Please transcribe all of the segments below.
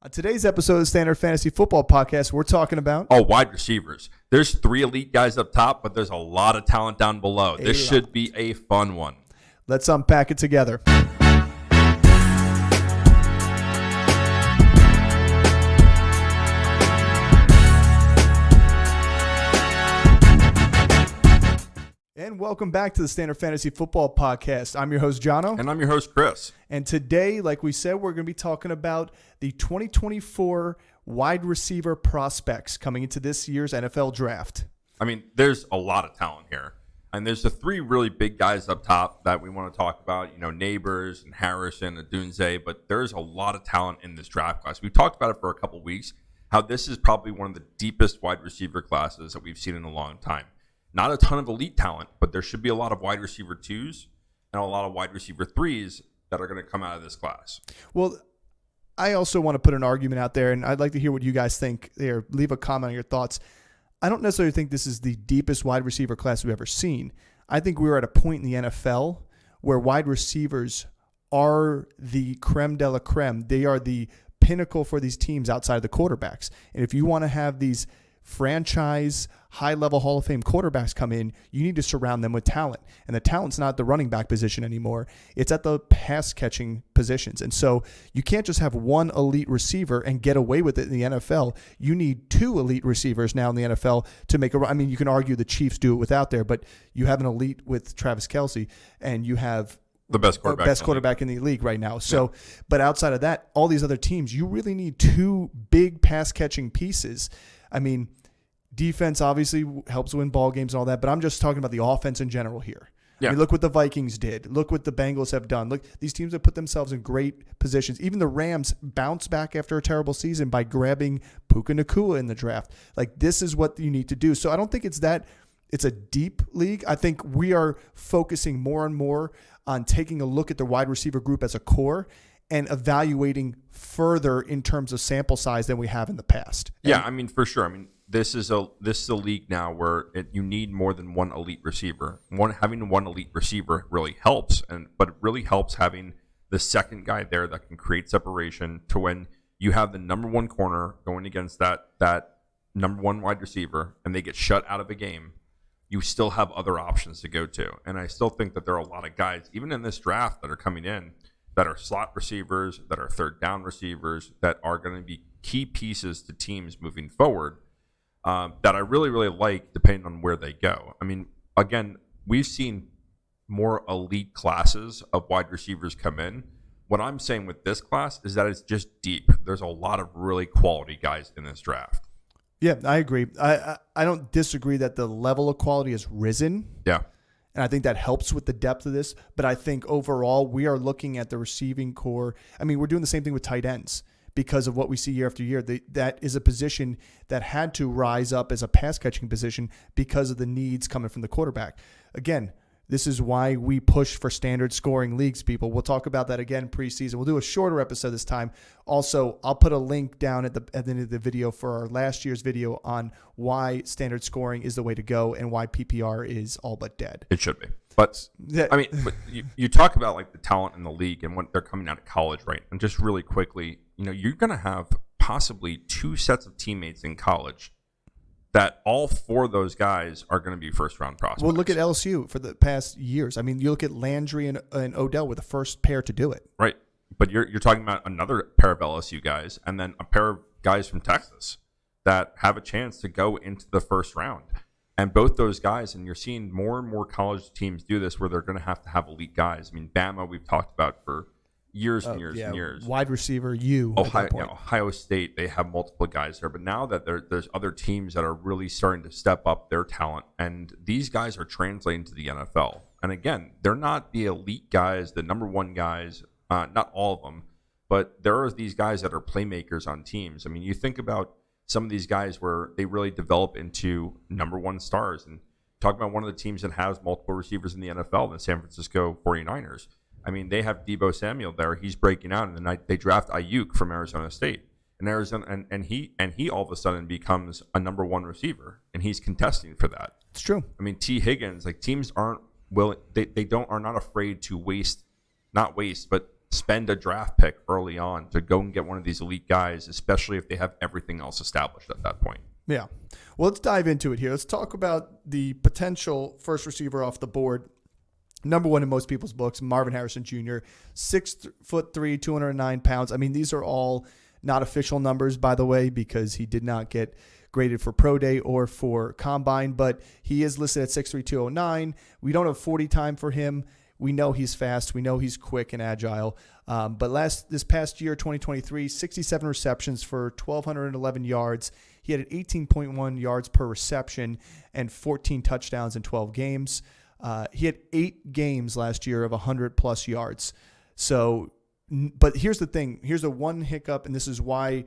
On today's episode of the Standard Fantasy Football Podcast, we're talking about wide receivers. There's 3 elite guys up top, but there's a lot of talent down below. This should be a fun one. Let's unpack it together. And welcome back to the Standard Fantasy Football Podcast. I'm your host, Jono. And I'm your host, Chris. And today, like we said, we're going to be talking about the 2024 wide receiver prospects coming into this year's NFL draft. I mean, there's a lot of talent here. And there's the 3 really big guys up top that we want to talk about, Nabers and Harrison and Odunze, but there's a lot of talent in this draft class. We've talked about it for a couple weeks, how this is probably one of the deepest wide receiver classes that we've seen in a long time. Not a ton of elite talent, but there should be a lot of wide receiver 2s and a lot of wide receiver 3s that are going to come out of this class. Well, I also want to put an argument out there, and I'd like to hear what you guys think there. Leave a comment on your thoughts. I don't necessarily think this is the deepest wide receiver class we've ever seen. I think we're at a point in the NFL where wide receivers are the creme de la creme. They are the pinnacle for these teams outside of the quarterbacks. And if you want to have these franchise high-level Hall of Fame quarterbacks come in, you need to surround them with talent. And the talent's not the running back position anymore. It's at the pass-catching positions. And so you can't just have one elite receiver and get away with it in the NFL. You need 2 elite receivers now in the NFL to make a run. I mean, you can argue the Chiefs do it without there, but you have an elite with Travis Kelce, and you have the best quarterback in the league right now. So, but outside of that, all these other teams, you really need 2 big pass-catching pieces. I mean, defense obviously helps win ball games and all that, but I'm just talking about the offense in general here. Yeah. I mean, look what the Vikings did. Look what the Bengals have done. Look, these teams have put themselves in great positions. Even the Rams bounced back after a terrible season by grabbing Puka Nacua in the draft. Like, this is what you need to do. So I don't think it's a deep league. I think we are focusing more and more on taking a look at the wide receiver group as a core and evaluating further in terms of sample size than we have in the past. Yeah, I mean, for sure. I mean, this is a league now where you need more than one elite receiver. Having one elite receiver really helps, but it really helps having the second guy there that can create separation to when you have the number 1 corner going against that number 1 wide receiver and they get shut out of a game. You still have other options to go to. And I still think that there are a lot of guys, even in this draft, that are coming in that are slot receivers, that are third down receivers, that are going to be key pieces to teams moving forward that I really, really like depending on where they go. I mean, again, we've seen more elite classes of wide receivers come in. What I'm saying with this class is that it's just deep. There's a lot of really quality guys in this draft. Yeah, I agree. I don't disagree that the level of quality has risen. Yeah. And I think that helps with the depth of this. But I think overall, we are looking at the receiving core. I mean, we're doing the same thing with tight ends because of what we see year after year. That is a position that had to rise up as a pass-catching position because of the needs coming from the quarterback. Again, this is why we push for standard scoring leagues, people. We'll talk about that again preseason. We'll do a shorter episode this time. Also, I'll put a link down at the end of the video for our last year's video on why standard scoring is the way to go and why PPR is all but dead. It should be. But I mean, but you talk about like the talent in the league and when they're coming out of college, right? And just really quickly, you're going to have possibly 2 sets of teammates in college that all 4 of those guys are going to be first-round prospects. Well, look at LSU for the past years. I mean, you look at Landry and Odell were the first pair to do it. Right. But you're talking about another pair of LSU guys and then a pair of guys from Texas that have a chance to go into the first round. And both those guys, and you're seeing more and more college teams do this where they're going to have elite guys. I mean, Bama we've talked about for years and years and years. Wide receiver, Ohio State, they have multiple guys there. But now that there's other teams that are really starting to step up their talent, and these guys are translating to the NFL. And again, they're not the elite guys, the number 1 guys, not all of them, but there are these guys that are playmakers on teams. I mean, you think about some of these guys where they really develop into number 1 stars. And talk about one of the teams that has multiple receivers in the NFL, the San Francisco 49ers. I mean, they have Deebo Samuel there. He's breaking out, and then they draft Ayuk from Arizona State. And he all of a sudden becomes a number 1 receiver, and he's contesting for that. It's true. I mean, T. Higgins, like teams aren't willing, are not afraid to not waste, but spend a draft pick early on to go and get one of these elite guys, especially if they have everything else established at that point. Yeah. Well, let's dive into it here. Let's talk about the potential first receiver off the board. Number one in most people's books, Marvin Harrison Jr., 6'3", 209 pounds. I mean, these are all not official numbers, by the way, because he did not get graded for Pro Day or for Combine, but he is listed at 6'3", 209. We don't have 40 time for him. We know he's fast. We know he's quick and agile. But this past year, 2023, 67 receptions for 1,211 yards. He had an 18.1 yards per reception and 14 touchdowns in 12 games. He had 8 games last year of 100-plus yards. So, but here's the thing. Here's the one hiccup, and this is why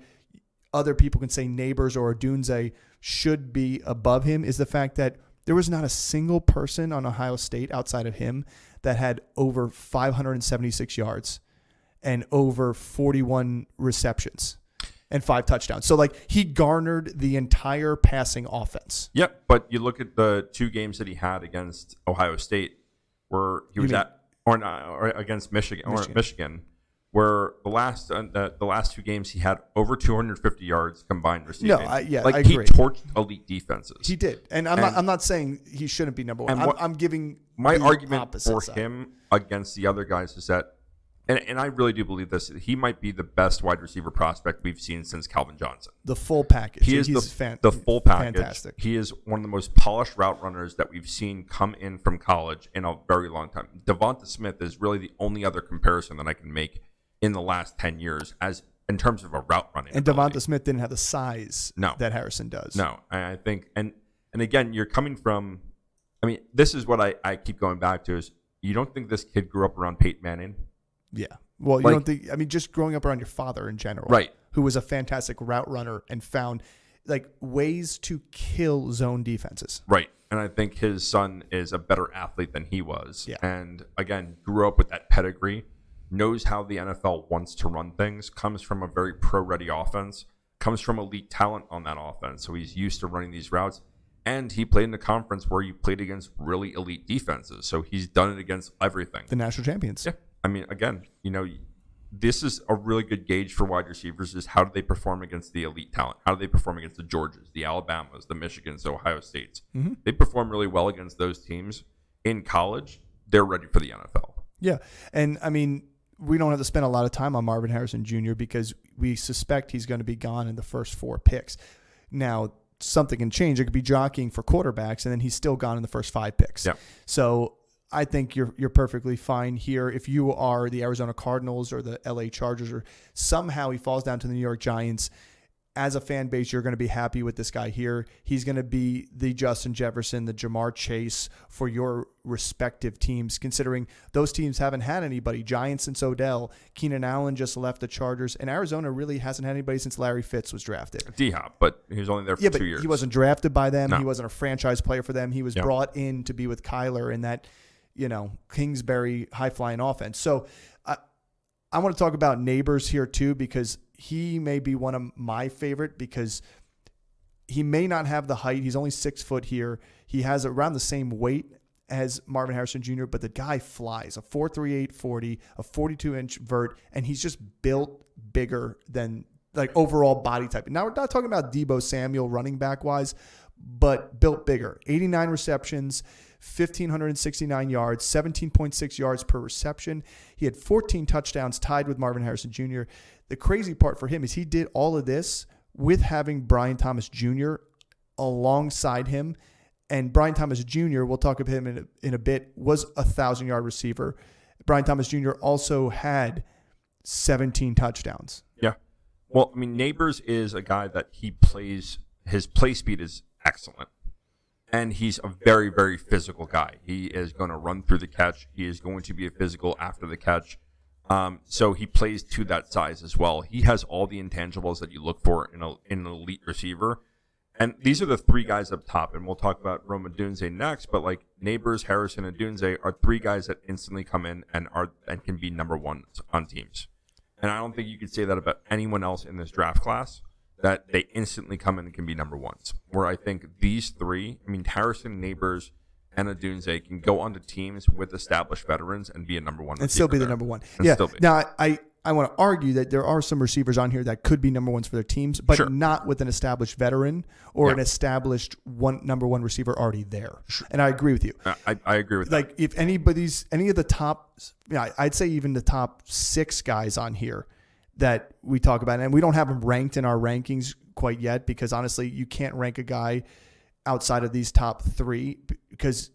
other people can say Nabers or Odunze should be above him, is the fact that there was not a single person on Ohio State outside of him that had over 576 yards and over 41 receptions and 5 touchdowns. So, like, he garnered the entire passing offense. Yep, but you look at the 2 games that he had against Ohio State, where he was or against Michigan, where the last 2 games he had over 250 yards combined receiving. No, I agree. He torched elite defenses. He did, and I'm not saying he shouldn't be number one. I'm giving my argument for side. him against the other guys is that, and I really do believe this, he might be the best wide receiver prospect we've seen since Calvin Johnson. The full package. He's the full package. Fantastic. He is one of the most polished route runners that we've seen come in from college in a very long time. Devonta Smith is really the only other comparison that I can make in the last 10 years as in terms of a route running. And ability. Devonta Smith didn't have the size that Harrison does. No, I think, and again, you're coming from, I mean, this is what I keep going back to is, you don't think this kid grew up around Peyton Manning? Yeah. Well, you don't think, I mean, just growing up around your father in general. Right. Who was a fantastic route runner and found like ways to kill zone defenses. Right. And I think his son is a better athlete than he was. Yeah. And again, grew up with that pedigree, knows how the NFL wants to run things, comes from a very pro-ready offense, comes from elite talent on that offense. So he's used to running these routes. And he played in a conference where you played against really elite defenses. So he's done it against everything. The national champions. Yeah. I mean, again, this is a really good gauge for wide receivers is how do they perform against the elite talent? How do they perform against the Georgias, the Alabamas, the Michigans, the Ohio States? Mm-hmm. They perform really well against those teams. In college, they're ready for the NFL. Yeah. And, I mean, we don't have to spend a lot of time on Marvin Harrison Jr. because we suspect he's going to be gone in the first 4 picks. Now, something can change. It could be jockeying for quarterbacks, and then he's still gone in the first 5 picks. Yeah. So I think you're perfectly fine here. If you are the Arizona Cardinals or the LA Chargers, or somehow he falls down to the New York Giants, as a fan base, you're going to be happy with this guy here. He's going to be the Justin Jefferson, the Jamar Chase for your respective teams, considering those teams haven't had anybody. Giants since Odell. Keenan Allen just left the Chargers. And Arizona really hasn't had anybody since Larry Fitz was drafted. D-Hop, but he was only there for 2 years. He wasn't drafted by them. No. He wasn't a franchise player for them. He was brought in to be with Kyler in that, Kingsbury high-flying offense. So I want to talk about Nabers here too, because he may be one of my favorite because he may not have the height. He's only 6 foot here. He has around the same weight as Marvin Harrison Jr., but the guy flies. A 4.38 40, a 42-inch vert, and he's just built bigger than like overall body type. Now, we're not talking about Deebo Samuel running back wise, but built bigger. 89 receptions, 1,569 yards, 17.6 yards per reception. He had 14 touchdowns, tied with Marvin Harrison Jr. The crazy part for him is he did all of this with having Brian Thomas Jr. alongside him. And Brian Thomas Jr., we'll talk about him in a bit, was a 1,000-yard receiver. Brian Thomas Jr. also had 17 touchdowns. Yeah. Well, I mean, Nabers is a guy that his play speed is excellent. And he's a very, very physical guy. He is going to run through the catch. He is going to be a physical after the catch. So he plays to that size as well. He has all the intangibles that you look for in an elite receiver. And these are the 3 guys up top. And we'll talk about Rome Odunze next. But like Nabers, Harrison, and Odunze are 3 guys that instantly come in and can be number 1 on teams. And I don't think you could say that about anyone else in this draft class, that they instantly come in and can be number 1s. Where I think these 3, I mean, Harrison, Nabers, and Odunze can go onto teams with established veterans and be a number one and still be the number one. Yeah. Now, I want to argue that there are some receivers on here that could be number ones for their teams, but not with an established veteran or an established number one receiver already there. And I agree with you. I agree with that. Like if any of the top, I'd say even the top 6 guys on here that we talk about, and we don't have them ranked in our rankings quite yet, because honestly, you can't rank a guy outside of these top 3, because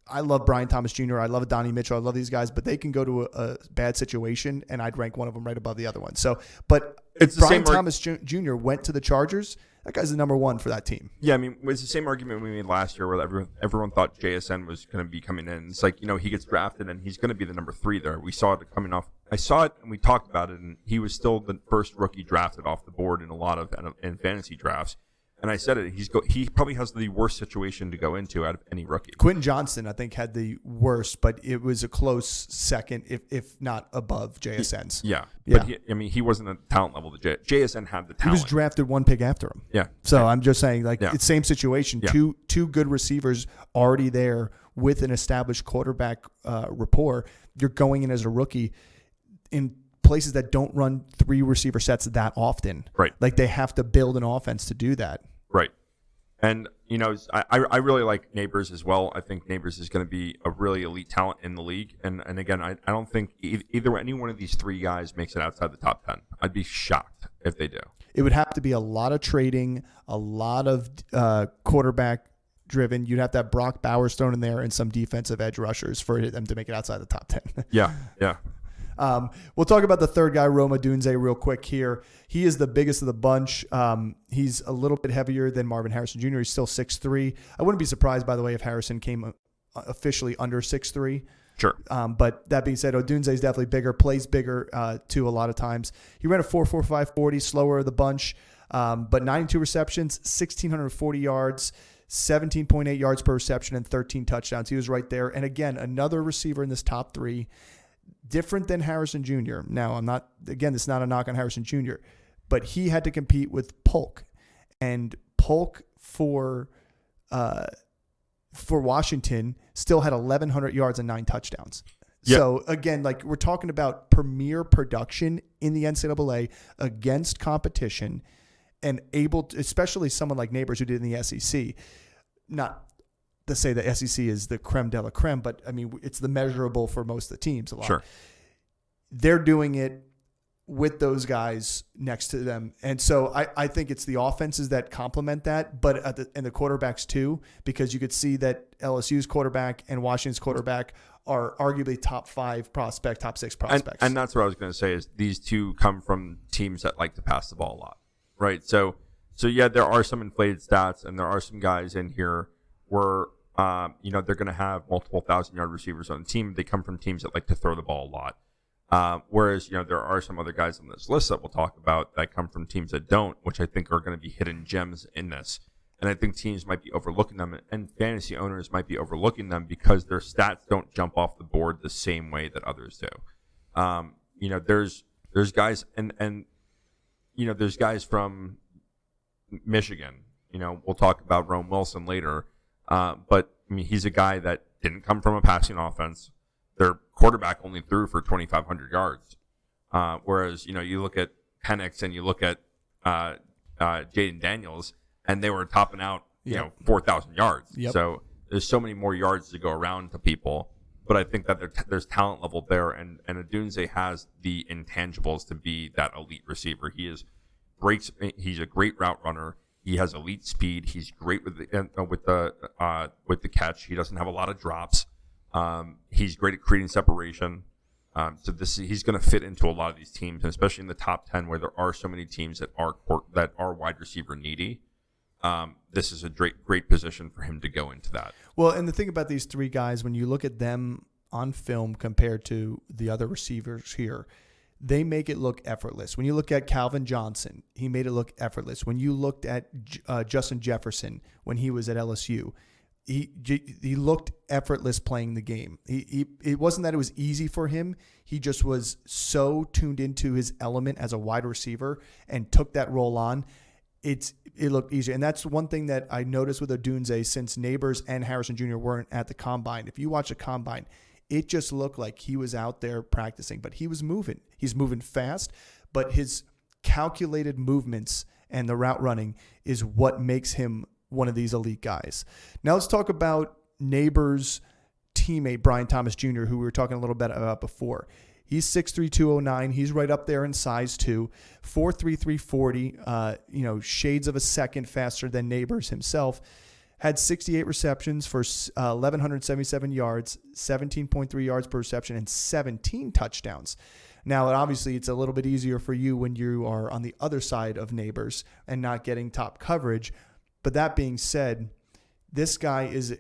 I love Brian Thomas Jr. I love Adonai Mitchell. I love these guys, but they can go to a bad situation, and I'd rank one of them right above the other one. So, but it's Brian Thomas Jr. went to the Chargers. That guy's the number one for that team. Yeah, I mean, it's the same argument we made last year where everyone thought JSN was going to be coming in. It's like, he gets drafted, and he's going to be the number 3 there. We saw it coming off. I saw it, and we talked about it, and he was still the first rookie drafted off the board in a lot of in fantasy drafts. And I said it. He probably has the worst situation to go into out of any rookie. Quentin Johnston, I think, had the worst, but it was a close second, if not above JSN's. But he wasn't at the talent level that JSN had the talent. He was drafted 1 pick after him. Yeah. So I'm just saying, it's same situation. Yeah. Two good receivers already there with an established quarterback rapport. You're going in as a rookie in places that don't run 3 receiver sets that often. Right. Like they have to build an offense to do that. Right. And, I really like Nabers as well. I think Nabers is going to be a really elite talent in the league. And again, I don't think either any one of these 3 guys makes it outside the top 10. I'd be shocked if they do. It would have to be a lot of trading, a lot of quarterback driven. You'd have to have Brock Bowers thrown in there and some defensive edge rushers for them to make it outside the top 10. Yeah. We'll talk about the third guy, Rome Odunze, real quick here. He is the biggest of the bunch. He's a little bit heavier than Marvin Harrison Jr. He's still 6'3". I wouldn't be surprised, by the way, if Harrison came officially under 6'3". Sure. But that being said, Odunze is definitely bigger, plays bigger too a lot of times. He ran a 4.45 40, slower of the bunch, but 92 receptions, 1,640 yards, 17.8 yards per reception, and 13 touchdowns. He was right there. And again, another receiver in this top 3. Different than Harrison Jr. Now, this is not a knock on Harrison Jr., but he had to compete with Polk. And Polk for Washington still had 1,100 yards and 9 touchdowns. Yep. So, again, we're talking about premier production in the NCAA against competition and able to, especially someone like Nabers who did in the SEC, not to say the SEC is the creme de la creme, but I mean, it's the measurable for most of the teams a lot. Sure. They're doing it with those guys next to them. And so I think it's the offenses that complement that, but and the quarterbacks too, because you could see that LSU's quarterback and Washington's quarterback are arguably top 5 prospect, top 6 prospects. And that's what I was going to say is these two come from teams that like to pass the ball a lot, right? So yeah, there are some inflated stats and there are some guys in here where, they're going to have multiple 1,000-yard receivers on the team. They come from teams that like to throw the ball a lot. Whereas, there are some other guys on this list that we'll talk about that come from teams that don't, which I think are going to be hidden gems in this. And I think teams might be overlooking them and fantasy owners might be overlooking them because their stats don't jump off the board the same way that others do. There's guys and there's guys from Michigan. We'll talk about Rome Wilson later. But I mean, he's a guy that didn't come from a passing offense. Their quarterback only threw for 2,500 yards. Whereas, you look at Penix and you look at Jaden Daniels, and they were topping out, 4,000 yards. Yep. So there's so many more yards to go around to people. But I think that there's talent level there, and Odunze has the intangibles to be that elite receiver. He's a great route runner. He has elite speed. He's great with the catch. He doesn't have a lot of drops. He's great at creating separation. So he's going to fit into a lot of these teams, and especially in the top 10 where there are so many teams that are wide receiver needy. This is a great position for him to go into that. Well, and the thing about these 3 guys, when you look at them on film compared to the other receivers here, they make it look effortless. When you look at Calvin Johnson, he made it look effortless. When you looked at Justin Jefferson when he was at LSU, he looked effortless playing the game. It wasn't that it was easy for him. He just was so tuned into his element as a wide receiver and took that role on. It's it looked easier. And that's one thing that I noticed with Odunze since Nabers and Harrison Jr. weren't at the combine. If you watch a combine, it just looked like he was out there practicing, but he was moving. He's moving fast, but his calculated movements and the route running is what makes him one of these elite guys. Now let's talk about Nabers' teammate, Brian Thomas Jr., who we were talking a little bit about before. He's 6'3", 209. He's right up there in size too. 4'3", 340. Shades of a second faster than Nabers himself. Had 68 receptions for 1,177 yards, 17.3 yards per reception, and 17 touchdowns. Now, obviously, it's a little bit easier for you when you are on the other side of Nabers and not getting top coverage. But that being said, this guy is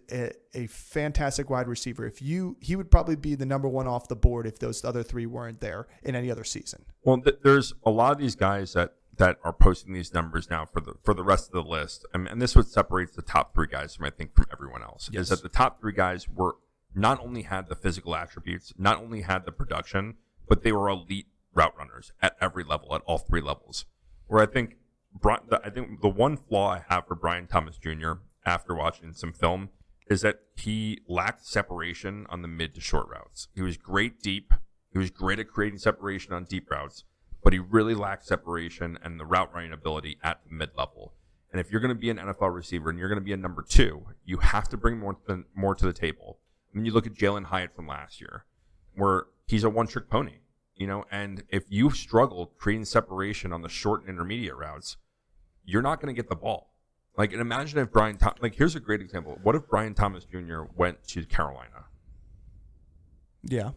a fantastic wide receiver. He would probably be the number one off the board if those other three weren't there in any other season. Well, there's a lot of these guys that are posting these numbers now for the rest of the list. And this is what separates the top three guys from everyone else. Yes. Is that the top three guys were not only had the physical attributes, not only had the production, but they were elite route runners at every level, at all three levels. Where I think the one flaw I have for Brian Thomas Jr. after watching some film is that he lacked separation on the mid to short routes. He was great deep. He was great at creating separation on deep routes, but he really lacked separation and the route running ability at the mid level. And if you're going to be an NFL receiver and you're going to be a number two, you have to bring more to the table. I mean, you look at Jalen Hyatt from last year, where he's a one-trick pony, and if you struggle creating separation on the short and intermediate routes, you're not going to get the ball. And imagine if here's a great example. What if Brian Thomas Jr. went to Carolina? Yeah.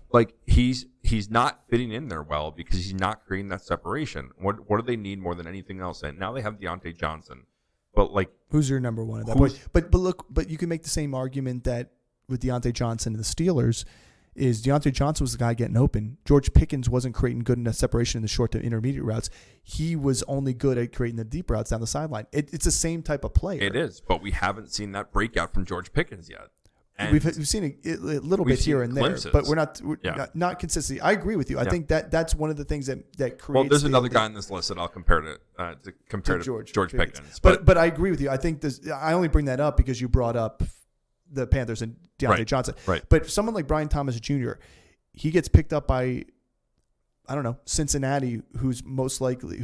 He's not fitting in there well because he's not creating that separation. What do they need more than anything else? And now they have Deontay Johnson. But who's your number one at that point? But you can make the same argument that with Deontay Johnson and the Steelers is Deontay Johnson was the guy getting open. George Pickens wasn't creating good enough separation in the short to intermediate routes. He was only good at creating the deep routes down the sideline. It's the same type of player. It is, but we haven't seen that breakout from George Pickens yet. And we've seen a little bit here and there, but we're not consistent. I agree with you. I think that's one of the things that creates. Well, there's another guy on this list that I'll compare to George Pickens. But I agree with you. I think I only bring that up because you brought up the Panthers and Deontay Johnson. Right. But someone like Brian Thomas Jr., he gets picked up by, I don't know, Cincinnati, who's most likely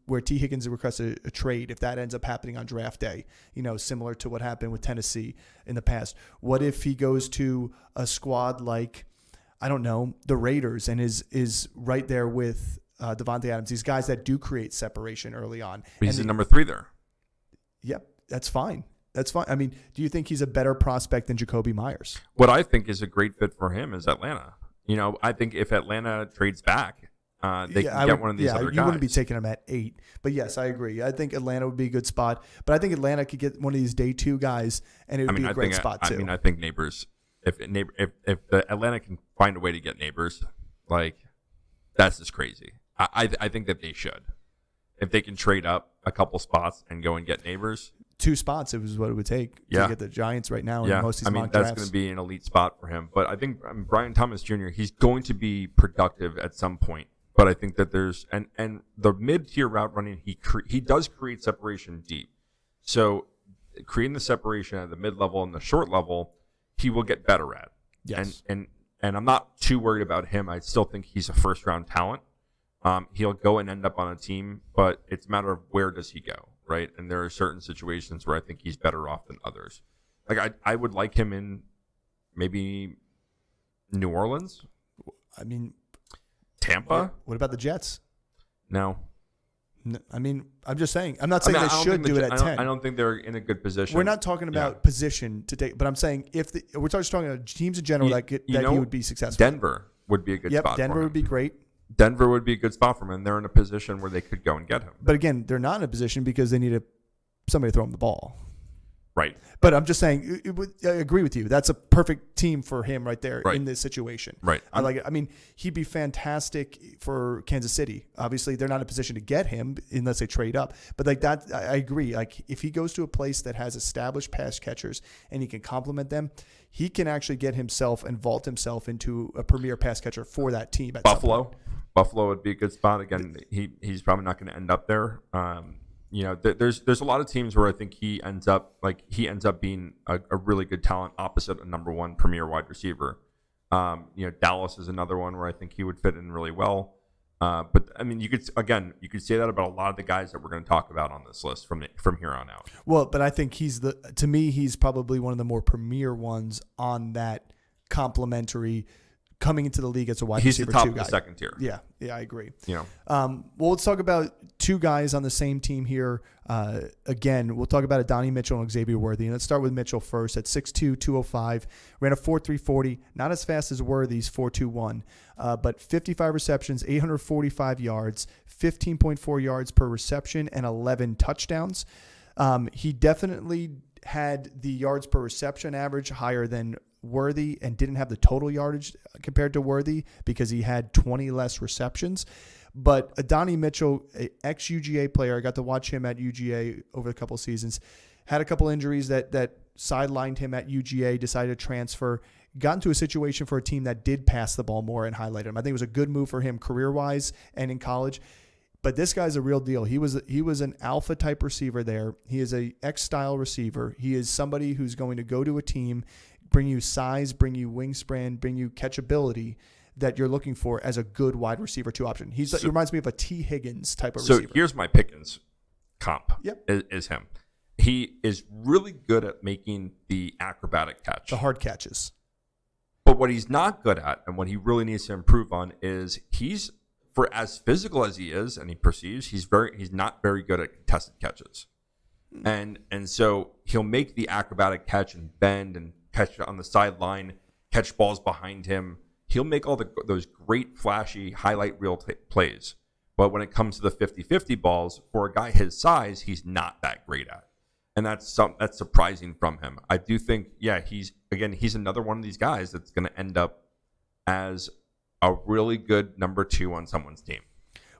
where T. Higgins requests a trade if that ends up happening on draft day, similar to what happened with Tennessee in the past. What if he goes to a squad like, I don't know, the Raiders and is right there with Devontae Adams, these guys that do create separation early on. But he's number 3 there. Yep, that's fine. That's fine. I mean, do you think he's a better prospect than Jacoby Myers? What I think is a great fit for him is Atlanta. I think if Atlanta trades back, they can get one of these other guys. You wouldn't be taking him at 8. But yes, I agree. I think Atlanta would be a good spot. But I think Atlanta could get one of these day 2 guys, and it would be a great spot too. I think Nabers, if the Atlanta can find a way to get Nabers, that's just crazy. I think that they should. If they can trade up a couple spots and go and get Nabers. 2 spots, it was what it would take to get the Giants right now. In most of these mock that's drafts. going to be an elite spot for him. But I think Brian Thomas Jr., he's going to be productive at some point. But I think that there's and the mid-tier route running, he does create separation deep. So creating the separation at the mid-level and the short level, he will get better at. Yes. And I'm not too worried about him. I still think he's a first-round talent. He'll go and end up on a team, but it's a matter of where does he go, right? And there are certain situations where I think he's better off than others. I would like him in maybe New Orleans. I mean, Tampa. What about the Jets? No. I mean, I'm just saying. I'm not saying they should do it at 10. I don't think they're in a good position. We're not talking about position to take, but I'm saying we're just talking about teams in general that he would be successful. Denver would be a good spot. Denver for him. would be great. Denver would be a good spot for him, and they're in a position where they could go and get him. But again, they're not in a position because they need somebody to throw him the ball. Right. But I'm just saying, I agree with you. That's a perfect team for him right there in this situation. Right. I like it. I mean, he'd be fantastic for Kansas City. Obviously, they're not in a position to get him unless they trade up. But that, I agree. If he goes to a place that has established pass catchers and he can complement them, he can actually get himself and vault himself into a premier pass catcher for that team. At Buffalo would be a good spot. Again, he's probably not going to end up there. there's a lot of teams where I think he ends up being a really good talent opposite a number one premier wide receiver. Dallas is another one where I think he would fit in really well. But I mean, you could say that about a lot of the guys that we're going to talk about on this list from here on out. Well, but I think he's probably one of the more premier ones on that complimentary coming into the league as a wide receiver. He's the top two of guy. the second tier. Yeah, I agree. Well, let's talk about two guys on the same team here. Again, we'll talk about Adonai Mitchell and Xavier Worthy. And let's start with Mitchell first. At 6'2", 205, ran a 4.340, not as fast as Worthy's 4.21, but 55 receptions, 845 yards, 15.4 yards per reception, and 11 touchdowns. He definitely had the yards per reception average higher than Worthy and didn't have the total yardage compared to Worthy because he had 20 less receptions. But Adonai Mitchell, an ex-UGA player, I got to watch him at UGA over a couple of seasons, had a couple injuries that sidelined him at UGA, decided to transfer, got into a situation for a team that did pass the ball more and highlighted him. I think it was a good move for him career-wise and in college. But this guy's a real deal. He was an alpha type receiver there. He is a X-style receiver. He is somebody who's going to go to a team, bring you size, bring you wingspan, bring you catchability that you're looking for as a good wide receiver 2 option. He reminds me of a T. Higgins type of receiver. So here's my Pickens comp. Yep. Is him. He is really good at making the acrobatic catch. The hard catches. But what he's not good at and what he really needs to improve on is for as physical as he is and he perceives, he's not very good at contested catches. And so he'll make the acrobatic catch and bend and catch on the sideline, catch balls behind him. He'll make all those great flashy highlight reel plays. But when it comes to the 50-50 balls, for a guy his size, he's not that great at. And that's surprising from him. I do think, he's another one of these guys that's going to end up as a really good number 2 on someone's team.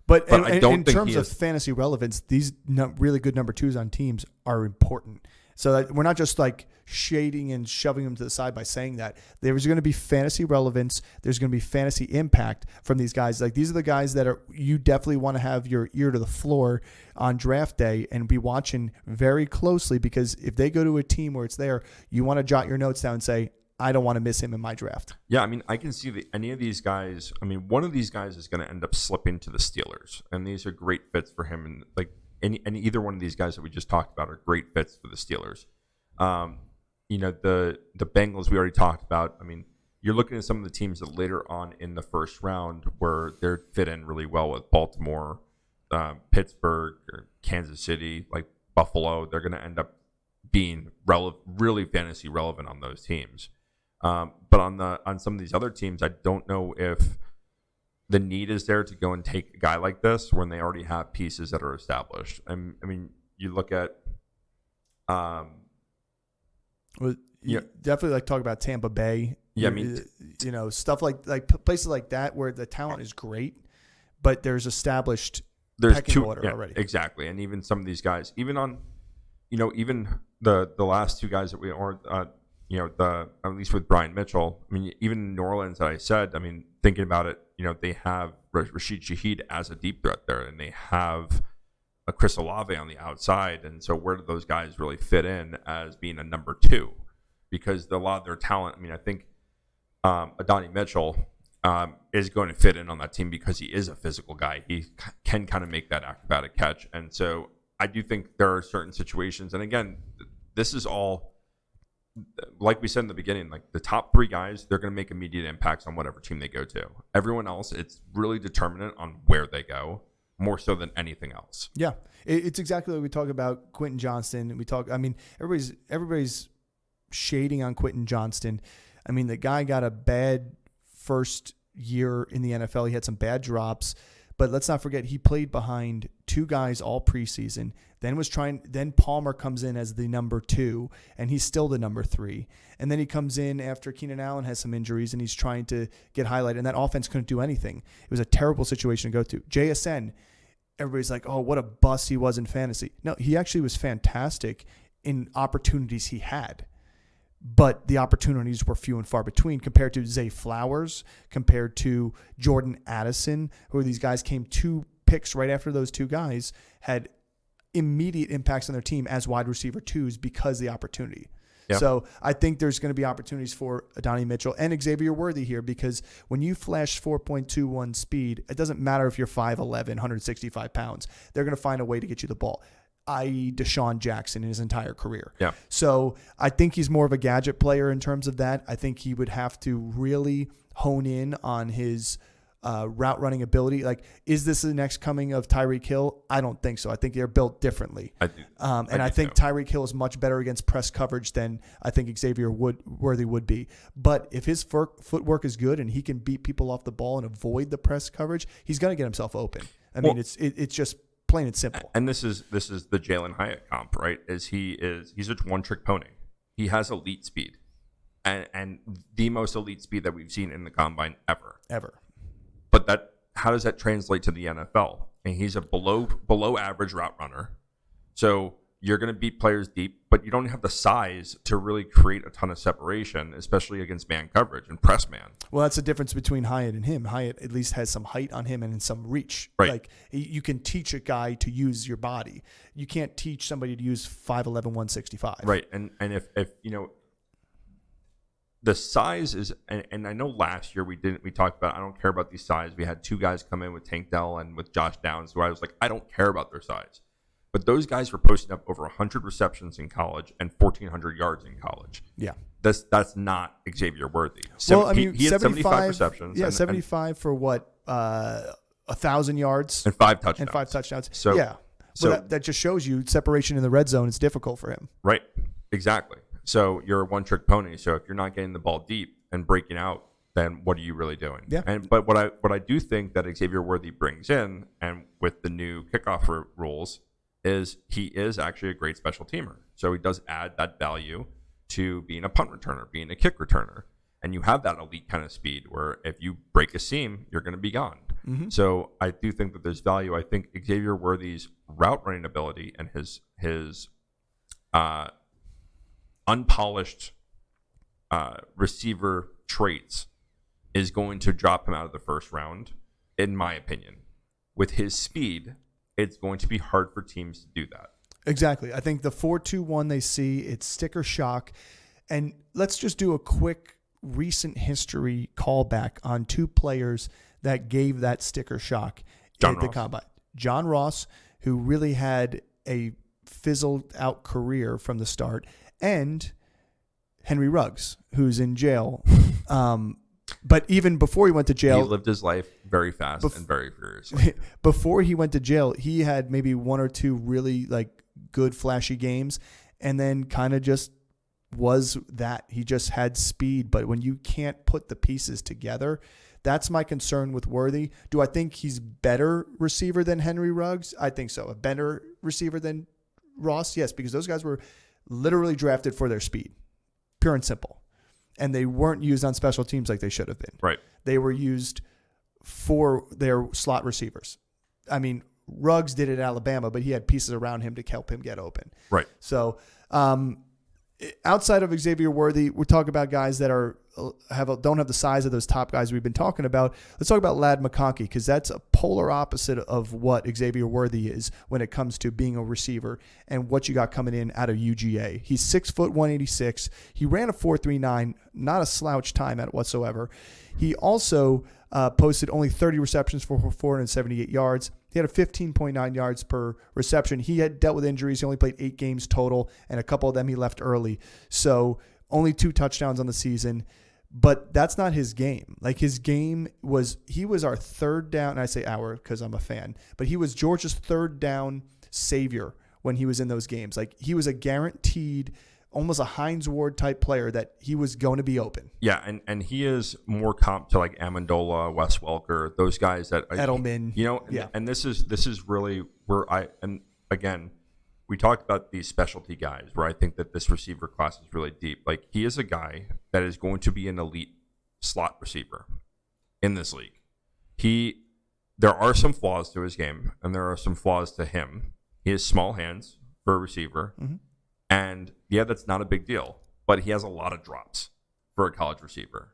But I don't in terms of fantasy relevance, these really good number 2s on teams are important. So that we're not just like shading and shoving them to the side by saying that. There's going to be fantasy relevance. There's going to be fantasy impact from these guys. Like these are the guys that you definitely want to have your ear to the floor on draft day and be watching very closely, because if they go to a team where it's there, you want to jot your notes down and say, I don't want to miss him in my draft. Yeah, I mean, I can see any of these guys. I mean, one of these guys is going to end up slipping to the Steelers, and these are great fits for him. And like either one of these guys that we just talked about are great fits for the Steelers. The Bengals we already talked about. I mean, you're looking at some of the teams that later on in the first round where they're fit in really well with Baltimore, Pittsburgh, or Kansas City, like Buffalo. They're going to end up being really fantasy relevant on those teams. But on some of these other teams, I don't know if the need is there to go and take a guy like this when they already have pieces that are established. I mean, you look at, definitely like talk about Tampa Bay. Yeah, I mean, stuff like places like that where the talent is great, but there's established pecking order already. Exactly, and even some of these guys, even on, even the last 2 guys that we at least with Brian Mitchell. I mean, even in New Orleans that I said, I mean, thinking about it, they have Rashid Shaheed as a deep threat there, and they have a Chris Olave on the outside. And so where do those guys really fit in as being a number 2? Because a lot of their talent, I mean, I think Adonai Mitchell is going to fit in on that team because he is a physical guy. He can kind of make that acrobatic catch. And so I do think there are certain situations. And again, this is all, like we said in the beginning, like the top 3 guys, they're going to make immediate impacts on whatever team they go to. Everyone else, it's really determinant on where they go, more so than anything else. Yeah, it's exactly what we talk about Quentin Johnston. Everybody's shading on Quentin Johnston. I mean, the guy got a bad first year in the NFL. He had some bad drops. But let's not forget, he played behind 2 guys all preseason. Then Palmer comes in as the number 2, and he's still the number 3. And then he comes in after Keenan Allen has some injuries, and he's trying to get highlighted. And that offense couldn't do anything. It was a terrible situation to go to. JSN, everybody's like, oh, what a bust he was in fantasy. No, he actually was fantastic in opportunities he had. But the opportunities were few and far between compared to Zay Flowers, compared to Jordan Addison, who these guys came 2 picks right after those 2 guys, had immediate impacts on their team as wide receiver twos because of the opportunity. Yeah. So I think there's going to be opportunities for Adonai Mitchell and Xavier Worthy here, because when you flash 4.21 speed, it doesn't matter if you're 5'11", 165 pounds. They're going to find a way to get you the ball, i.e. Deshaun Jackson in his entire career. Yeah. So I think he's more of a gadget player in terms of that. I think he would have to really hone in on his route running ability. Like, is this the next coming of Tyreek Hill? I don't think so. I think they're built differently. I do. I think Tyreek Hill is much better against press coverage than I think Xavier Worthy would be. But if his footwork is good and he can beat people off the ball and avoid the press coverage, he's going to get himself open. I mean, it's just plain and simple. And this is the Jalen Hyatt comp, right? He's a one-trick pony. He has elite speed, and the most elite speed that we've seen in the combine ever. But how does that translate to the NFL? And he's a below average route runner. So you're going to beat players deep, but you don't have the size to really create a ton of separation, especially against man coverage and press man. Well, that's the difference between Hyatt and him. Hyatt at least has some height on him and some reach. Right. Like, you can teach a guy to use your body. You can't teach somebody to use 5'11", 165. Right. And if you know, the size is, and I know last year we talked about, I don't care about these size. We had two guys come in with Tank Dell and with Josh Downs, where I was like, I don't care about their size. But those guys were posting up over 100 receptions in college and 1,400 yards in college. Yeah. That's not Xavier Worthy. Well, I mean, he had 75 receptions. Yeah, 75 for what? 1,000 yards? And 5 touchdowns. So, yeah. So that just shows you separation in the red zone is difficult for him. Right. Exactly. So you're a one-trick pony. So if you're not getting the ball deep and breaking out, then what are you really doing? Yeah. But what I do think that Xavier Worthy brings in, and with the new kickoff rules, is he is actually a great special teamer. So he does add that value to being a punt returner, being a kick returner. And you have that elite kind of speed where if you break a seam, you're going to be gone. Mm-hmm. So I do think that there's value. I think Xavier Worthy's route running ability and his unpolished receiver traits is going to drop him out of the first round, in my opinion. With his speed, it's going to be hard for teams to do that. Exactly. I think the 4-2-1 they see, it's sticker shock. And let's just do a quick recent history callback on two players that gave that sticker shock at the combine. John Ross, who really had a fizzled out career from the start, and Henry Ruggs, who's in jail. But even before he went to jail, he lived his life very fast and very furiously. Before he went to jail, he had maybe one or two really good flashy games, and then kind of just was that. He just had speed, but when you can't put the pieces together, that's my concern with Worthy. Do I think he's better receiver than Henry Ruggs? I think so. A better receiver than Ross? Yes, because those guys were literally drafted for their speed, pure and simple. And they weren't used on special teams like they should have been. Right. They were used for their slot receivers. I mean, Ruggs did it at Alabama, but he had pieces around him to help him get open. Right. So outside of Xavier Worthy, we're talking about guys that don't have the size of those top guys we've been talking about. Let's talk about Lad McConkey, because that's a polar opposite of what Xavier Worthy is when it comes to being a receiver and what you got coming in out of UGA. He's 6 foot 186. He ran a 4.39, not a slouch time at it whatsoever. He also posted only 30 receptions for 478 yards. He had a 15.9 yards per reception. He had dealt with injuries. He only played 8 games total, and a couple of them he left early. So only 2 touchdowns on the season. But that's not his game. His game was, he was our third down, and I say our because I'm a fan, but he was Georgia's third down savior when he was in those games. He was a guaranteed, almost a Hines Ward type player that he was going to be open. Yeah, and he is more comp to Amendola, Wes Welker, those guys that Edelman. And this is really where again, we talked about these specialty guys where I think that this receiver class is really deep. He is a guy that is going to be an elite slot receiver in this league. There are some flaws to his game, and there are some flaws to him. He has small hands for a receiver. Mm-hmm. And yeah, that's not a big deal, but he has a lot of drops for a college receiver.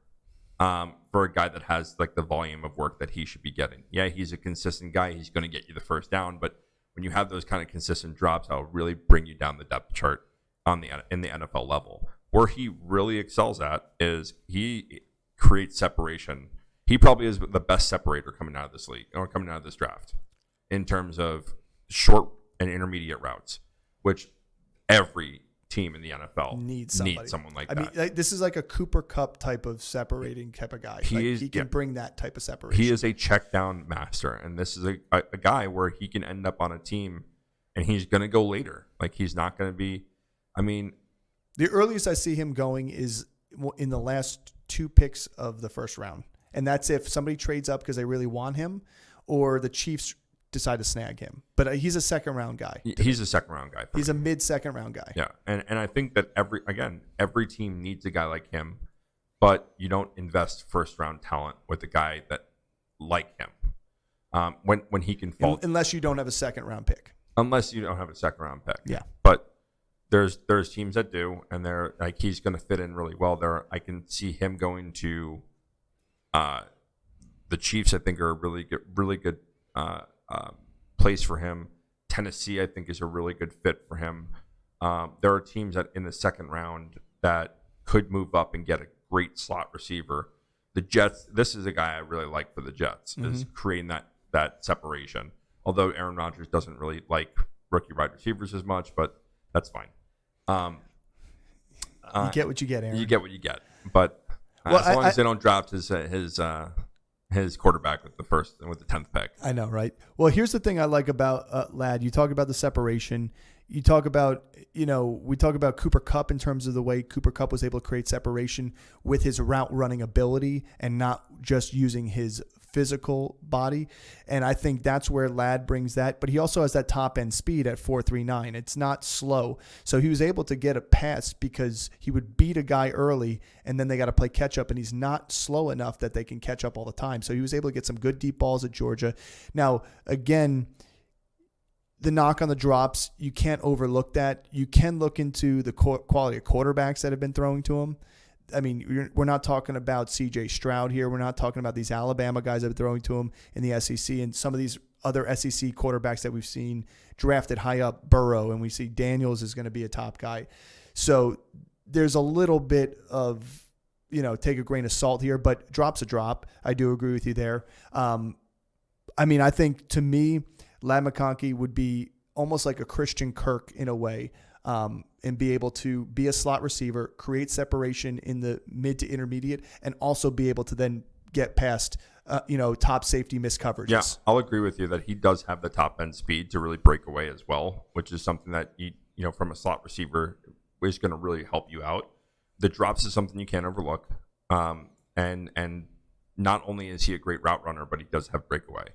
For a guy that has the volume of work that he should be getting. Yeah, he's a consistent guy. He's going to get you the first down, but when you have those kind of consistent drops, that'll really bring you down the depth chart in the NFL level. Where he really excels at is he creates separation. He probably is the best separator coming out of this league or coming out of this draft in terms of short and intermediate routes, which every team in the NFL needs someone like that. I mean, this is like a Cooper Kupp type of separating type of guy. He can bring that type of separation. He is a check down master, and this is a guy where he can end up on a team, and he's going to go later. Like, he's not going to be. I mean, the earliest I see him going is in the last 2 picks of the first round, and that's if somebody trades up because they really want him, or the Chiefs decide to snag him. But he's a second round guy. He's a second round guy. He's a mid second round guy. Yeah, and I think that every team needs a guy like him, but you don't invest first round talent with a guy that like him when he can fall. Unless you don't have a second round pick. Unless you don't have a second round pick. Yeah. But there's teams that do, and they're like, he's going to fit in really well there. I can see him going to the Chiefs. I think are a really good place for him. Tennessee, I think, is a really good fit for him. There are teams that in the second round that could move up and get a great slot receiver. The Jets, this is a guy I really like for the Jets, is creating that separation. Although Aaron Rodgers doesn't really like rookie wide receivers as much, but that's fine. You get what you get, Aaron. You get what you get. But as long as they don't draft his quarterback with the 10th pick. I know, right? Well, here's the thing I like about Ladd. You talk about the separation. You talk about, we talk about Cooper Kupp in terms of the way Cooper Kupp was able to create separation with his route running ability and not just using his physical body. And I think that's where Ladd brings that. But he also has that top end speed at 4.39. It's not slow. So he was able to get a pass because he would beat a guy early and then they got to play catch up, and he's not slow enough that they can catch up all the time. So he was able to get some good deep balls at Georgia. Now, again, the knock on the drops, you can't overlook that. You can look into the quality of quarterbacks that have been throwing to him. I mean, we're not talking about C.J. Stroud here. We're not talking about these Alabama guys that are throwing to him in the SEC and some of these other SEC quarterbacks that we've seen drafted high up, Burrow, and we see Daniels is going to be a top guy. So there's a little bit of, take a grain of salt here, but drop's a drop. I do agree with you there. I think to me, Ladd McConkey would be almost like a Christian Kirk in a way, and be able to be a slot receiver, create separation in the mid to intermediate, and also be able to then get past, top safety missed coverages. Yeah, I'll agree with you that he does have the top end speed to really break away as well, which is something that from a slot receiver is going to really help you out. The drops is something you can't overlook, and not only is he a great route runner, but he does have breakaway.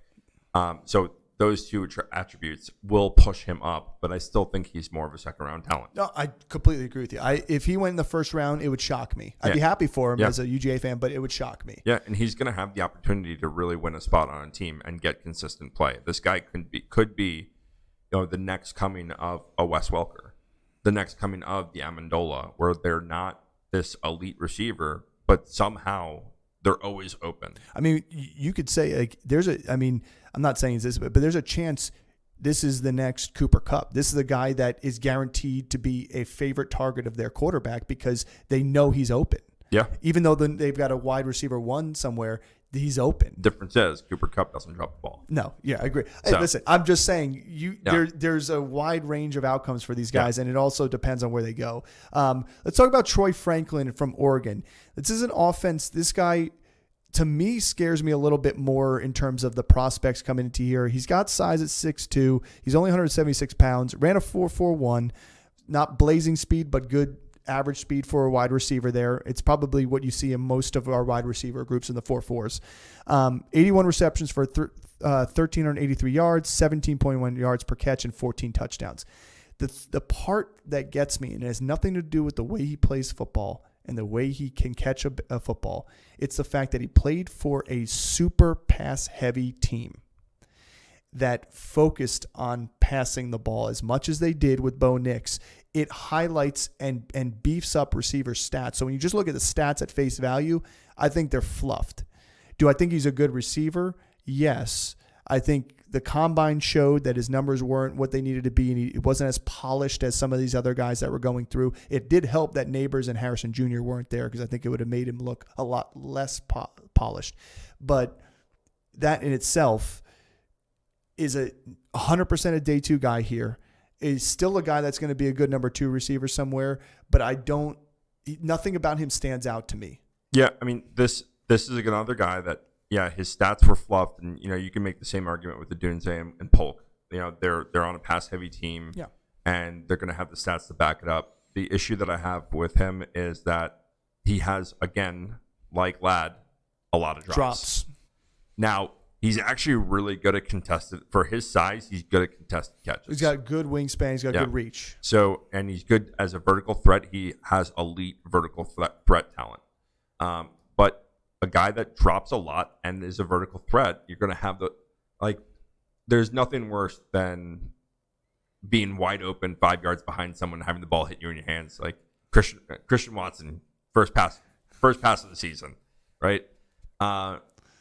So those two attributes will push him up, but I still think he's more of a second round talent. No, I completely agree with you. If he went in the first round, it would shock me. I'd be happy for him as a UGA fan, but it would shock me. Yeah, and he's going to have the opportunity to really win a spot on a team and get consistent play. This guy could be the next coming of a Wes Welker, the next coming of the Amendola, where they're not this elite receiver, but somehow they're always open. I mean, you could say I'm not saying this, but there's a chance this is the next Cooper Kupp. This is the guy that is guaranteed to be a favorite target of their quarterback because they know he's open. Yeah. Even though they've got a wide receiver one somewhere, he's open. Difference is Cooper Kupp doesn't drop the ball. No. Yeah, I agree. Hey, listen, I'm just saying there's a wide range of outcomes for these guys, and it also depends on where they go. Let's talk about Troy Franklin from Oregon. This is an offense. This guy, to me, scares me a little bit more in terms of the prospects coming into here. He's got size at 6'2". He's only 176 pounds. Ran a 4.41. Not blazing speed, but good average speed for a wide receiver there. It's probably what you see in most of our wide receiver groups in the 4.4s. 81 receptions for 1,383 yards, 17.1 yards per catch, and 14 touchdowns. The part that gets me, and it has nothing to do with the way he plays football and the way he can catch a football, it's the fact that he played for a super pass-heavy team that focused on passing the ball as much as they did with Bo Nix. It highlights and beefs up receiver stats. So when you just look at the stats at face value, I think they're fluffed. Do I think he's a good receiver? Yes. I think The combine showed that his numbers weren't what they needed to be, and he wasn't as polished as some of these other guys that were going through. It did help that Nabers and Harrison Jr. weren't there, because I think it would have made him look a lot less polished. But that in itself is a 100% a day 2 guy here. Is still a guy that's going to be a good number 2 receiver somewhere, but nothing about him stands out to me. Yeah, I mean, this is another guy that, yeah, his stats were fluffed, and you can make the same argument with Odunze and Polk. They're on a pass-heavy team, yeah, and they're going to have the stats to back it up. The issue that I have with him is that he has, again, like Ladd, a lot of drops. Now, he's actually really good at contested. For his size, he's good at contested catches. He's got good wingspan. He's got good reach. So, and he's good as a vertical threat. He has elite vertical threat talent. But a guy that drops a lot and is a vertical threat, you're going to have there's nothing worse than being wide open 5 yards behind someone, having the ball hit you in your hands. Like Christian Watson, first pass of the season, right?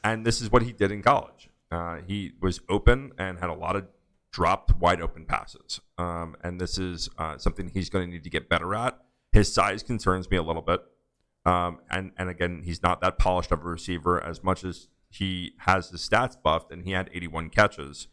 And this is what he did in college. He was open and had a lot of dropped wide open passes. And this is something he's going to need to get better at. His size concerns me a little bit. And again, he's not that polished of a receiver as much as he has his stats buffed, and he had 81 catches.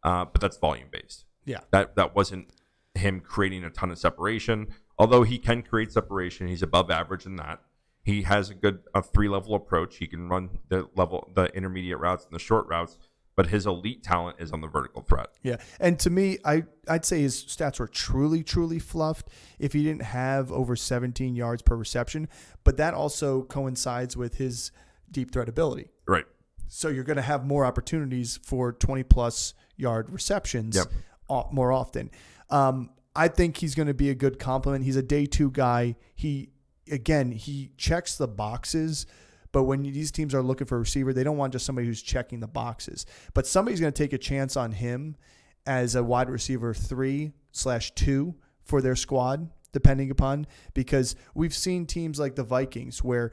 But that's volume based. Yeah. That wasn't him creating a ton of separation. Although he can create separation, he's above average in that. He has a 3-level approach. He can run the intermediate routes and the short routes, but his elite talent is on the vertical threat. Yeah, and to me, I'd say his stats were truly, truly fluffed if he didn't have over 17 yards per reception, but that also coincides with his deep threat ability. Right. So you're going to have more opportunities for 20-plus yard receptions more often. I think he's going to be a good complement. He's a day 2 guy. He checks the boxes, but when these teams are looking for a receiver, they don't want just somebody who's checking the boxes. But somebody's going to take a chance on him as a wide receiver 3/2 for their squad, depending upon, because we've seen teams like the Vikings where,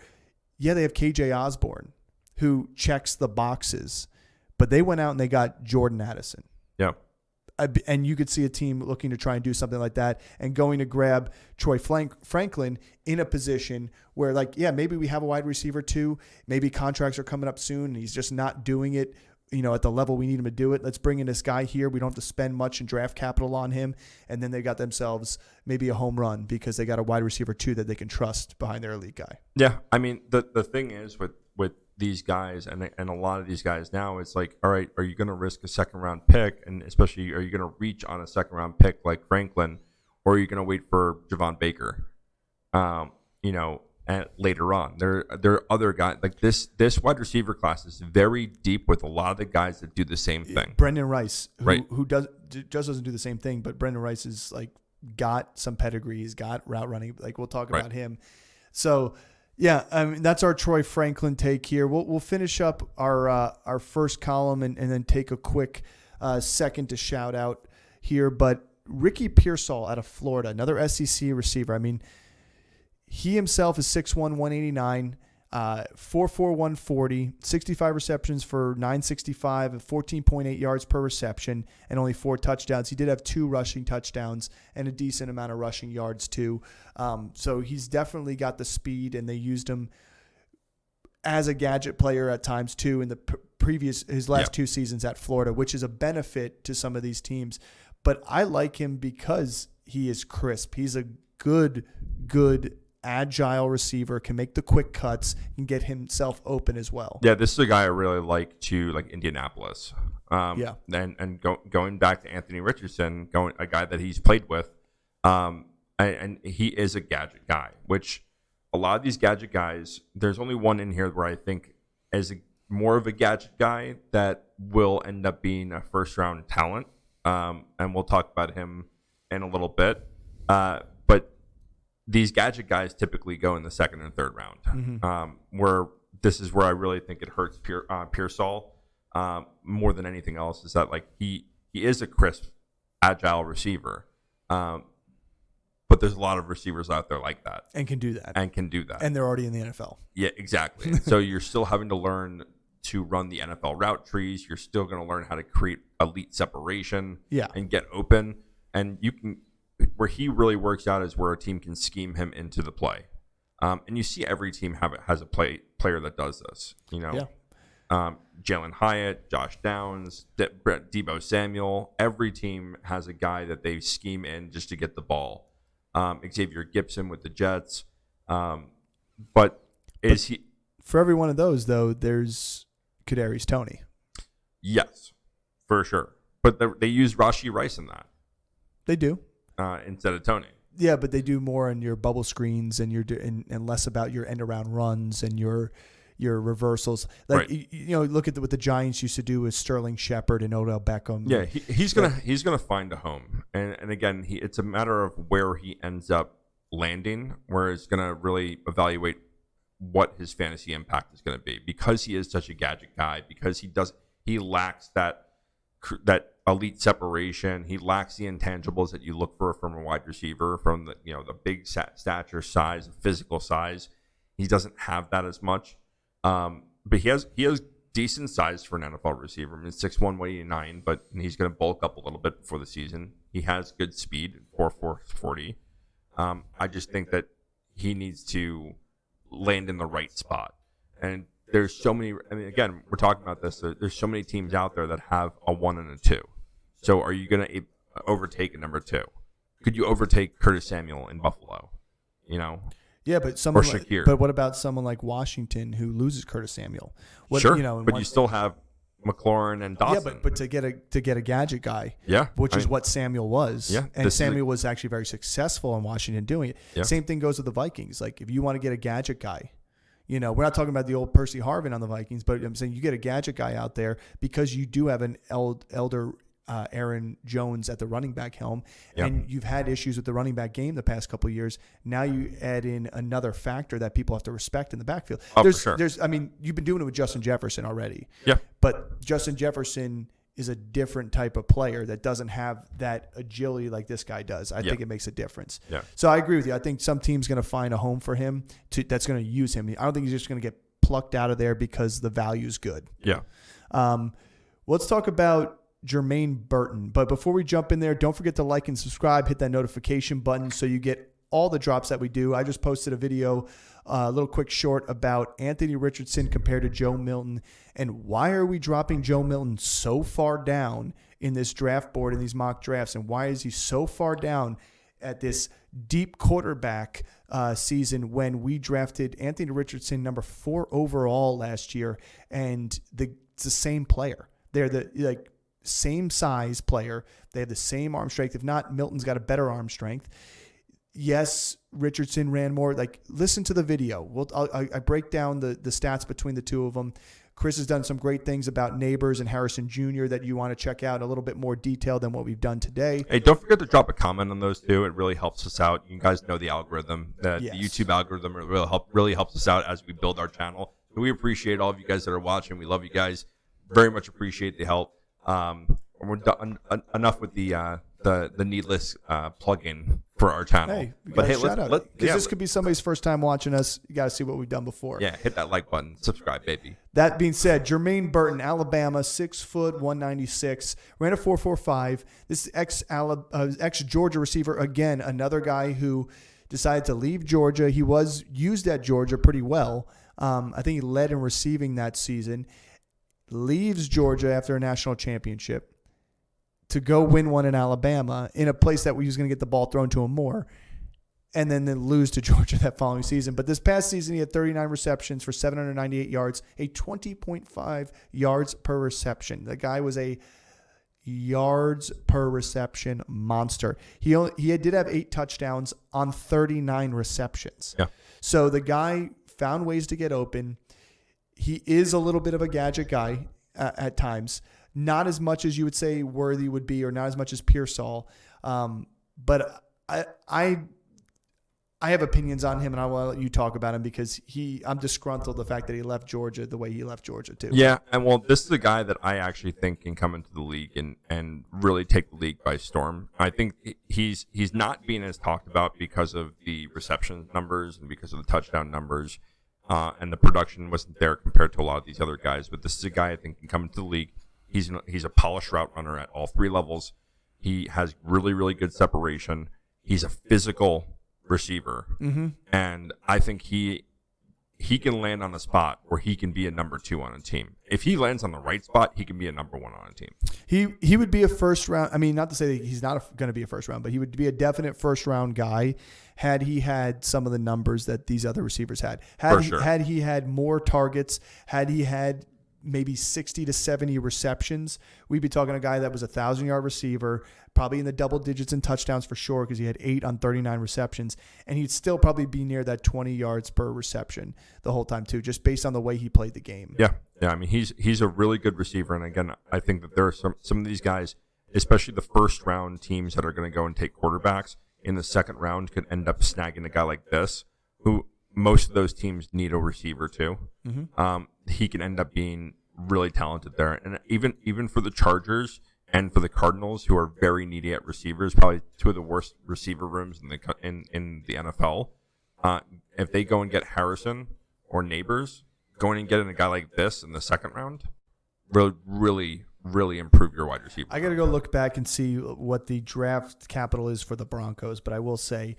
they have KJ Osborne who checks the boxes, but they went out and they got Jordan Addison. Yeah. And you could see a team looking to try and do something like that and going to grab Troy Franklin in a position where, maybe we have a wide receiver 2. Maybe contracts are coming up soon and he's just not doing it, at the level we need him to do it. Let's bring in this guy here. We don't have to spend much in draft capital on him. And then they got themselves maybe a home run because they got a wide receiver 2 that they can trust behind their elite guy. Yeah. I mean, the thing is with these guys and a lot of these guys now, it's like, all right, are you going to risk a 2nd-round pick? And especially, are you going to reach on a 2nd-round pick like Franklin, or are you going to wait for Javon Baker? And later on, there are other guys like this wide receiver class is very deep with a lot of the guys that do the same thing. Brenden Rice, right, who just doesn't do the same thing, but Brenden Rice is got some pedigree. He's got route running. We'll talk about him. So. Yeah, I mean, that's our Troy Franklin take here. We'll finish up our first column and then take a quick second to shout out here. But Ricky Pearsall out of Florida, another SEC receiver. I mean, he himself is 6'1", 189, 4'4", 140, 65 receptions for 965, 14.8 yards per reception, and only 4 touchdowns. He did have 2 rushing touchdowns and a decent amount of rushing yards too. So he's definitely got the speed, and they used him as a gadget player at times too in the his last 2 seasons at Florida, which is a benefit to some of these teams. But I like him because he is crisp. He's a good agile receiver, can make the quick cuts and get himself open as well. Yeah, this is a guy I really like Indianapolis. And going back to Anthony Richardson, a guy that he's played with, and he is a gadget guy, which a lot of these gadget guys, there's only one in here where I think is more of a gadget guy that will end up being a 1st-round talent. And we'll talk about him in a little bit. But these gadget guys typically go in the 2nd and 3rd round. Mm-hmm. Where this is where I really think it hurts Pearsall more than anything else, is that he is a crisp, agile receiver. But there's a lot of receivers out there like that. And can do that. And they're already in the NFL. Yeah, exactly. So you're still having to learn to run the NFL route trees. You're still going to learn how to create elite separation and get open. And you can, where he really works out is where a team can scheme him into the play. And you see every team has a player that does this. Jalen Hyatt, Josh Downs, Deebo Samuel. Every team has a guy that they scheme in just to get the ball. Xavier Gipson with the Jets. But he for every one of those though? There's Kadarius Toney. Yes, for sure. But they use Rashee Rice in that. They do instead of Toney. Yeah, but they do more on your bubble screens and and less about your end around runs and your reversals. Like look at what the Giants used to do with Sterling Shepard and Odell Beckham. Yeah, he's gonna find a home, and again, it's a matter of where he ends up landing, where it's gonna really evaluate what his fantasy impact is gonna be, because he is such a gadget guy, because he lacks that elite separation. He lacks the intangibles that you look for from a wide receiver, from the big stature, size, physical size. He doesn't have that as much. But he has decent size for an NFL receiver. I mean, 6'1", 189, but he's going to bulk up a little bit before the season. He has good speed, 4.4 40. I just think that he needs to land in the right spot. And there's so many. I mean, again, we're talking about this. There's so many teams out there that have a 1 and a 2. So are you going to overtake a number 2? Could you overtake Curtis Samuel in Buffalo? Yeah, but but what about someone like Washington who loses Curtis Samuel? Sure, you still have McLaurin and Dawson. Yeah, but to get a gadget guy, which is what Samuel was. Yeah, and Samuel was actually very successful in Washington doing it. Yeah. Same thing goes with the Vikings. Like if you want to get a gadget guy, we're not talking about the old Percy Harvin on the Vikings, but I'm saying you get a gadget guy out there because you do have an elder Aaron Jones at the running back helm, and you've had issues with the running back game the past couple of years. Now you add in another factor that people have to respect in the backfield. For sure. You've been doing it with Justin Jefferson already. Yeah. But Justin Jefferson is a different type of player that doesn't have that agility like this guy does. I think it makes a difference. Yeah. So I agree with you. I think some team's going to find a home for him that's going to use him. I don't think he's just going to get plucked out of there because the value is good. Yeah. Let's talk about Jermaine Burton. But before we jump in there, don't forget to like and subscribe, hit that notification button so you get all the drops that we do. I just posted a video, a little quick short about Anthony Richardson compared to Joe Milton, and why are we dropping Joe Milton so far down in this draft board, in these mock drafts, and why is he so far down at this deep quarterback season when we drafted Anthony Richardson number 4 overall last year, and it's the same player. They're the same size player. They have the same arm strength. If not, Milton's got a better arm strength. Yes, Richardson ran more. Listen to the video. I break down the stats between the two of them. Chris has done some great things about Nabers and Harrison Jr. that you want to check out in a little bit more detail than what we've done today. Hey, don't forget to drop a comment on those two. It really helps us out. You guys know the algorithm. The YouTube algorithm really helps us out as we build our channel. So we appreciate all of you guys that are watching. We love you guys. Very much appreciate the help. We're done enough with the needless plug-in for our channel. Hey, this could be somebody's first time watching us. You got to see what we've done before. Yeah, hit that like button, subscribe, baby. That being said, Jermaine Burton, Alabama, 6 foot, 196, ran a 4.45. This is ex-Georgia receiver again, another guy who decided to leave Georgia. He was used at Georgia pretty well. I think he led in receiving that season. Leaves Georgia after a national championship to go win one in Alabama in a place that he was going to get the ball thrown to him more, and then lose to Georgia that following season. But this past season, he had 39 receptions for 798 yards, a 20.5 yards per reception. The guy was a yards per reception monster. He did have 8 touchdowns on 39 receptions. Yeah. So the guy found ways to get open. He is a little bit of a gadget guy at times. Not as much as you would say Worthy would be, or not as much as Pearsall. But I have opinions on him, and I will let you talk about him because I'm disgruntled the fact that he left Georgia the way he left Georgia too. Yeah, and this is a guy that I actually think can come into the league and really take the league by storm. I think he's not being as talked about because of the reception numbers and because of the touchdown numbers. and the production wasn't there compared to a lot of these other guys. But this is a guy I think can come into the league. He's a polished route runner at all three levels. He has really, really good separation. He's a physical receiver, and I think he can land on a spot where he can be a number 2 on a team. If he lands on the right spot, he can be a number 1 on a team. He would be a first round. I mean, not to say that he's not going to be a first round, but he would be a definite first round guy had he had some of the numbers that these other receivers had. Had he had more targets, had he had maybe 60 to 70 receptions, we'd be talking a guy that was a 1,000-yard receiver, probably in the double digits in touchdowns for sure because he had 8 on 39 receptions, and he'd still probably be near that 20 yards per reception the whole time too, just based on the way he played the game. Yeah. I mean, he's a really good receiver, and again, I think that there are some of these guys, especially the first round teams that are going to go and take quarterbacks in the second round, could end up snagging a guy like this, who most of those teams need a receiver too. He can end up being really talented there, and even for the Chargers and for the Cardinals, who are very needy at receivers, probably two of the worst receiver rooms in the NFL. If they go and get Harrison or Nabers, going and getting a guy like this in the second round, really, really improve your wide receiver. I got to go look back and see what the draft capital is for the Broncos, but I will say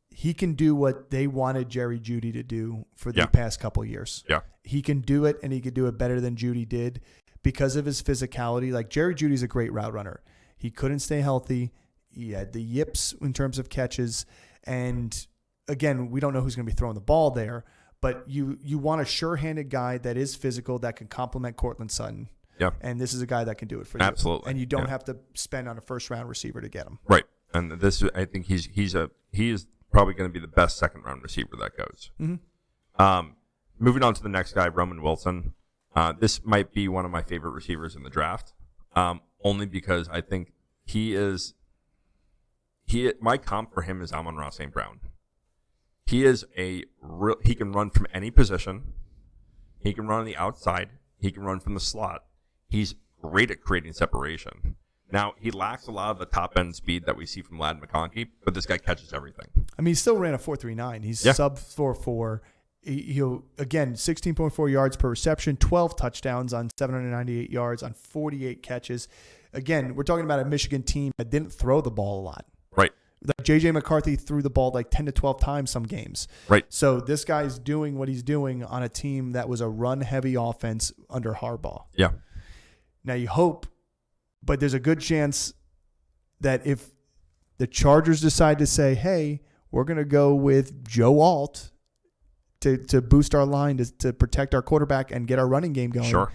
he can do what they wanted Jerry Jeudy to do for the past couple years. Yeah. He can do it, and he could do it better than Jeudy did because of his physicality. Like, Jerry Jeudy's a great route runner. He couldn't stay healthy. He had the yips in terms of catches. And, again, we don't know who's going to be throwing the ball there, but you want a sure-handed guy that is physical that can complement Courtland Sutton. Yeah. And this is a guy that can do it for you. Absolutely. And you don't have to spend on a first-round receiver to get him. Right. And this, I think he is probably going to be the best second-round receiver that goes. Moving on to the next guy, Roman Wilson. This might be one of my favorite receivers in the draft, only because I think my comp for him is Amon-Ra St. Brown. He can run from any position. He can run on the outside. He can run from the slot. He's great at creating separation. Now, he lacks a lot of the top-end speed that we see from McConkey, but this guy catches everything. I mean, he still ran a 4.39. He's sub 4.4. He'll, again, 16.4 yards per reception, 12 touchdowns on 798 yards on 48 catches. Again, we're talking about a Michigan team that didn't throw the ball a lot. Right. Like J.J. McCarthy threw the ball like 10 to 12 times some games. Right. So this guy's doing what he's doing on a team that was a run-heavy offense under Harbaugh. Yeah. Now, you hope, but there's a good chance that if the Chargers decide to say, hey, we're going to go with Joe Alt to boost our line, to protect our quarterback and get our running game going. Sure.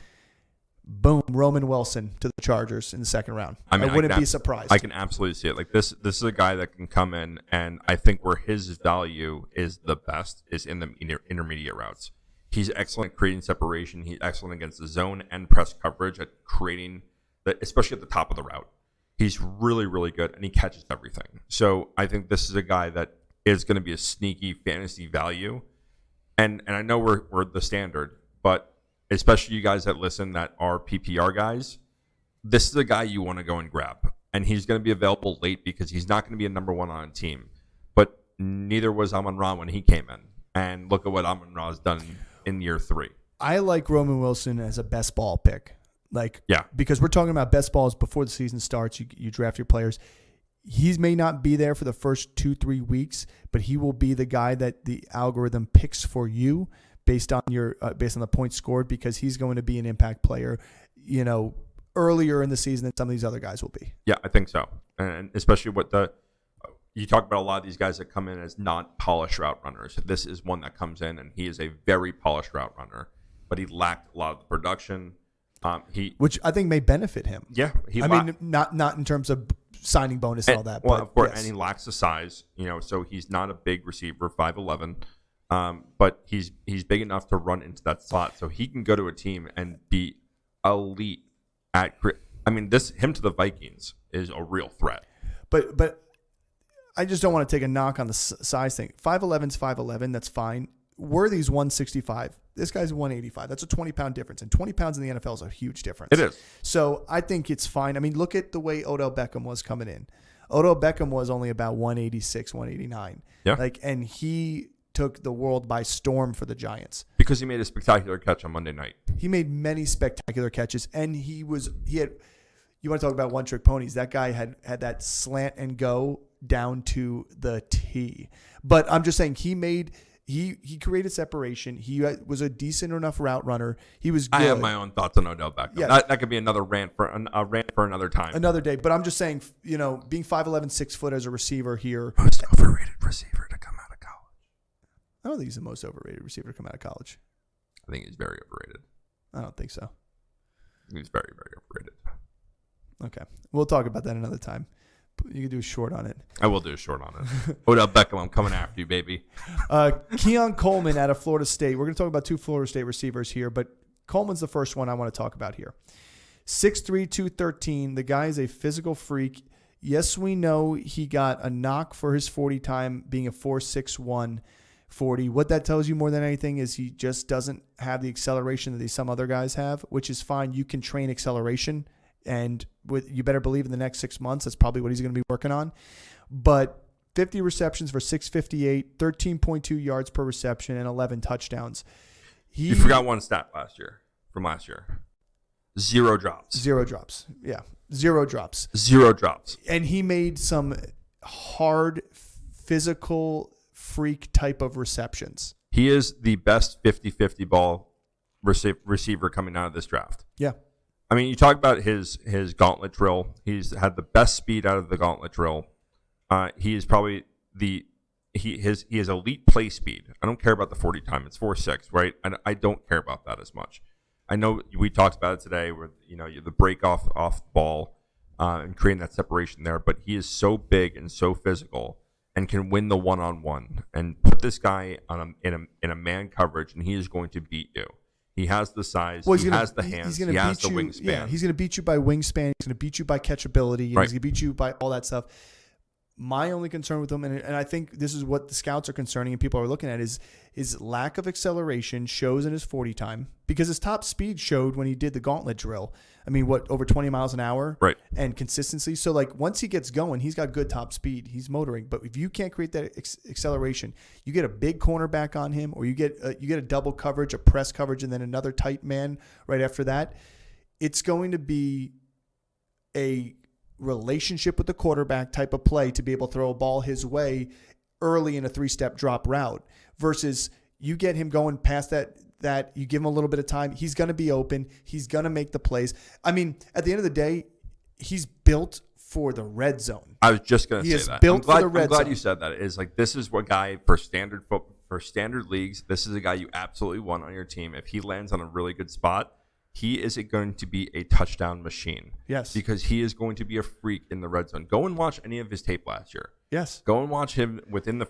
Boom, Roman Wilson to the Chargers in the second round. I wouldn't be surprised. I can absolutely see it. Like this is a guy that can come in, and I think where his value is the best is in the intermediate routes. He's excellent at creating separation. He's excellent against the zone and press coverage at creating, especially at the top of the route. He's really, really good, and he catches everything. So I think this is a guy that is going to be a sneaky fantasy value. And I know we're the standard, but especially you guys that listen that are PPR guys, this is a guy you want to go and grab. And he's going to be available late because he's not going to be a number 1 on a team. But neither was Amon-Ra when he came in. And look at what Amon-Ra has done in year 3. I like Roman Wilson as a best ball pick. Because we're talking about best balls before the season starts. You draft your players. He may not be there for the first 2-3 weeks, but he will be the guy that the algorithm picks for you based on the points scored, because he's going to be an impact player, earlier in the season than some of these other guys will be. Yeah, I think so. And especially you talk about a lot of these guys that come in as not polished route runners. This is one that comes in and he is a very polished route runner, but he lacked a lot of the production. Which I think may benefit him. Yeah, not in terms of signing bonus and all that. Well, of course, yes. And he lacks the size, so he's not a big receiver, 5'11", but he's big enough to run into that slot, so he can go to a team and be elite at. I mean, him to the Vikings is a real threat. But I just don't want to take a knock on the size thing. 5'11's 5'11, that's fine. Worthy's 165. This guy's 185. That's a 20-pound difference. And 20 pounds in the NFL is a huge difference. It is. So I think it's fine. I mean, look at the way Odell Beckham was coming in. Odell Beckham was only about 186, 189. Yeah. And he took the world by storm for the Giants. Because he made a spectacular catch on Monday night. He made many spectacular catches, and he had. You want to talk about one-trick ponies? That guy had that slant and go down to the T. But I'm just saying he created separation. He was a decent enough route runner. He was good. I have my own thoughts on Odell Beckham. Yeah. That could be another rant for another time. Another day. But I'm just saying, being 5'11", 6 foot as a receiver here. Most overrated receiver to come out of college. I don't think he's the most overrated receiver to come out of college. I think he's very overrated. I don't think so. He's very, very overrated. Okay. We'll talk about that another time. You can do a short on it. I will do a short on it. Odell Beckham, I'm coming after you, baby. Keon Coleman out of Florida State. We're going to talk about 2 Florida State receivers here, but Coleman's the first one I want to talk about here. 6'3", 213. The guy is a physical freak. Yes, we know he got a knock for his 40 time being a 4.61 40. What that tells you more than anything is he just doesn't have the acceleration that some other guys have, which is fine. You can train acceleration. And you better believe in the next 6 months, that's probably what he's going to be working on. But 50 receptions for 658, 13.2 yards per reception, and 11 touchdowns. You forgot one stat from last year. 0 drops. 0 drops. Yeah. 0 drops. 0 drops. And he made some hard, physical, freak type of receptions. He is the best 50-50 ball receiver coming out of this draft. Yeah. I mean, you talk about his gauntlet drill. He's had the best speed out of the gauntlet drill. He is probably he has elite play speed. I don't care about the 40 time. It's 4.6, right? I don't care about that as much. I know we talked about it today where, the break off the ball and creating that separation there, but he is so big and so physical and can win the one-on-one and put this guy in a man coverage, and he is going to beat you. He has the size. He has the hands. He has the wingspan. Yeah, he's going to beat you by wingspan. He's going to beat you by catchability. Right. He's going to beat you by all that stuff. My only concern with him, and I think this is what the scouts are concerning and people are looking at, is his lack of acceleration shows in his 40 time, because his top speed showed when he did the gauntlet drill. I mean, over 20 miles an hour? Right. And consistency. So, once he gets going, he's got good top speed. He's motoring. But if you can't create that acceleration, you get a big cornerback on him, or you get a double coverage, a press coverage, and then another tight man right after that. It's going to be a relationship with the quarterback type of play to be able to throw a ball his way early in a 3-step drop route, versus you get him going past that you give him a little bit of time. He's going to be open. He's going to make the plays. I mean, at the end of the day, he's built for the red zone. I was just going to say that. Built for the red zone. I'm glad you said that. It's this is what guy for standard leagues, this is a guy you absolutely want on your team. If he lands on a really good spot, he is going to be a touchdown machine. Yes. Because he is going to be a freak in the red zone. Go and watch any of his tape last year. Yes. Go and watch him within the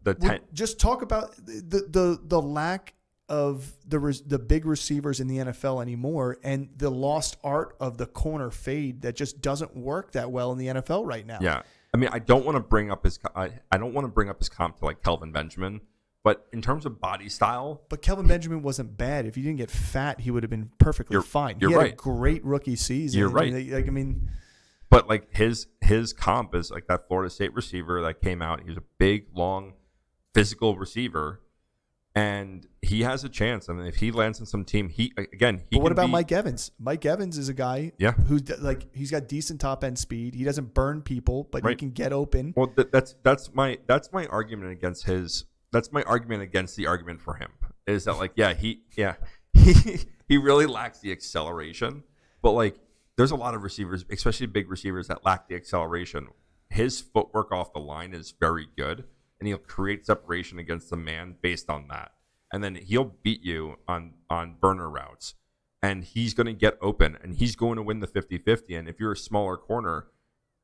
10. Just talk about the lack of the big receivers in the NFL anymore, and the lost art of the corner fade that just doesn't work that well in the NFL right now. Yeah. I mean, I don't want to bring up his comp to Kelvin Benjamin. But in terms of body style, but Kelvin Benjamin wasn't bad. If he didn't get fat, he would have been perfectly fine. You're he had right. a great rookie season. You're right. But his comp is that Florida State receiver that came out. He was a big, long, physical receiver, and he has a chance. I mean, if he lands on some team, But what about Mike Evans? Mike Evans is a guy, who's he's got decent top end speed. He doesn't burn people, but he can get open. Well, that's my argument against his. That's my argument against the argument for him, is that he really lacks the acceleration, but there's a lot of receivers, especially big receivers, that lack the acceleration. His footwork off the line is very good, and he'll create separation against the man based on that, and then he'll beat you on burner routes, and he's going to get open, and he's going to win the 50-50. And if you're a smaller corner,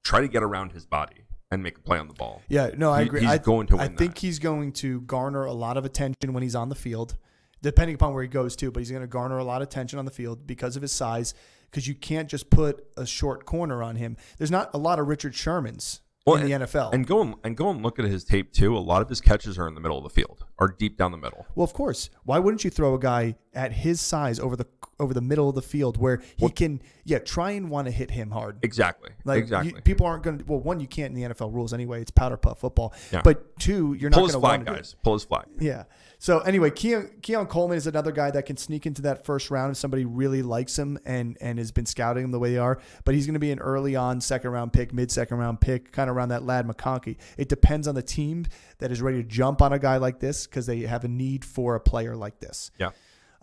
try to get around his body and make a play on the ball. Yeah, no, I agree. He's going to win. I think he's going to garner a lot of attention when he's on the field, depending upon where he goes to. But he's going to garner a lot of attention on the field because of his size, because you can't just put a short corner on him. There's not a lot of Richard Shermans in the NFL. And go and look at his tape too. A lot of his catches are in the middle of the field, or deep down the middle. Well, of course. Why wouldn't you throw a guy at his size over over the middle of the field where he can try and want to hit him hard. Exactly. Exactly. People aren't going to. Well, one, you can't in the NFL rules anyway. It's powder puff football. Yeah. But two, you're not going to want to guys. Pull his flag. Yeah. So anyway, Keon Coleman is another guy that can sneak into that first round if somebody really likes him and has been scouting him the way they are. But he's going to be an early on second round pick, mid second round pick, kind of around that lad McConkey. It depends on the team that is ready to jump on a guy like this because they have a need for a player like this. Yeah.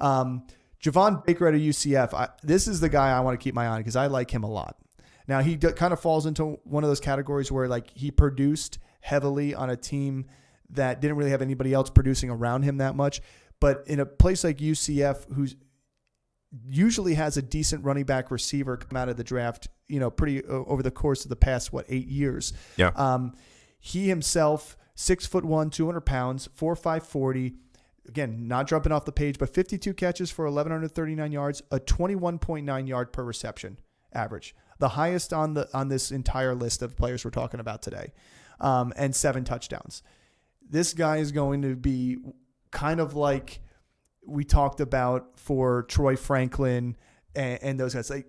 Javon Baker out of UCF. This is the guy I want to keep my eye on because I like him a lot. Now he kind of falls into one of those categories where like he produced heavily on a team that didn't really have anybody else producing around him that much. But in a place like UCF, who's usually has a decent running back receiver come out of the draft, pretty over the course of the past, 8 years. Yeah. He himself, 6'1", 200 pounds, 4.5 40. Again, not jumping off the page, but 52 catches for 1,139 yards, a 21.9 yard per reception average, the highest on this entire list of players we're talking about today, and 7 touchdowns. This guy is going to be kind of like we talked about for Troy Franklin and those guys. Like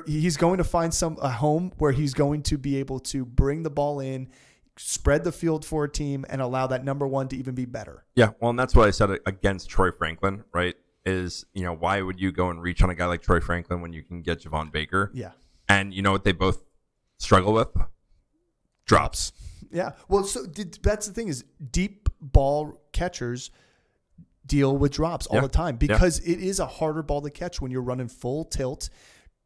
he's going to find a home where he's going to be able to bring the ball in, spread the field for a team, and allow that number one to even be better. Yeah, well, and that's what I said against Troy Franklin, right? Is, why would you go and reach on a guy like Troy Franklin when you can get Javon Baker? Yeah. And you know what they both struggle with? Drops. Yeah. Well, so that's the thing is deep ball catchers deal with drops all the time because it is a harder ball to catch when you're running full tilt.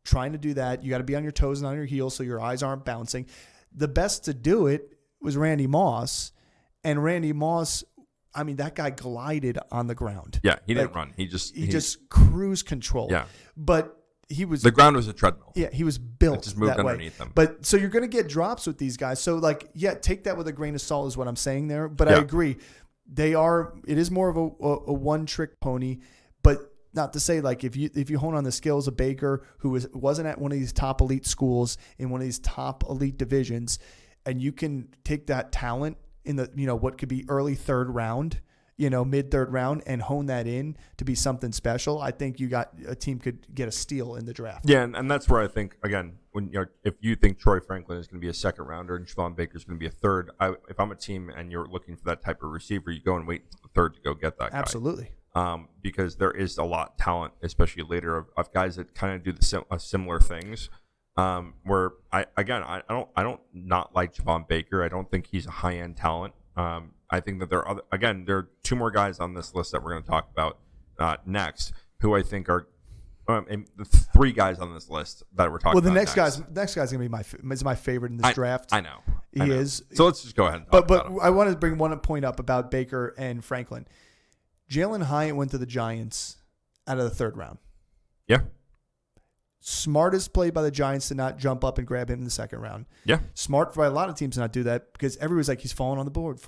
Trying to do that, you got to be on your toes and on your heels so your eyes aren't bouncing. The best to do it was Randy Moss, and Randy Moss, I mean, that guy glided on the ground. Yeah, he didn't run. He just cruise control. Yeah. But the ground was a treadmill. Yeah, he was built. It just moved that underneath way. them. But so you're going to get drops with these guys. So take that with a grain of salt is what I'm saying there. But I agree, it is more of a one trick pony. But not to say if you hone on the skills of Baker, who wasn't at one of these top elite schools in one of these top elite divisions, and you can take that talent in the what could be early third round, mid third round, and hone that in to be something special, I think a team could get a steal in the draft. Yeah, and that's where I think, again, when if you think Troy Franklin is going to be a second rounder and Javon Baker is going to be a third, if I'm a team and you're looking for that type of receiver, you go and wait until the third to go get that guy. Absolutely. Because there is a lot of talent, especially later, of guys that kind of do similar things. Where I don't not like Javon Baker. I don't think he's a high end talent. I think that there are 2 more guys on this list that we're going to talk about next, who I think are the 3 guys on this list that we're talking about. Well, the next guy's going to be my favorite in this draft. I know. He is. So let's just go ahead and talk about him. I want to bring one point up about Baker and Franklin. Jalen Hyatt went to the Giants out of the 3rd round. Yeah. Smartest play by the Giants to not jump up and grab him in the 2nd round. Yeah. Smart by a lot of teams to not do that because everyone's like, he's falling down the board.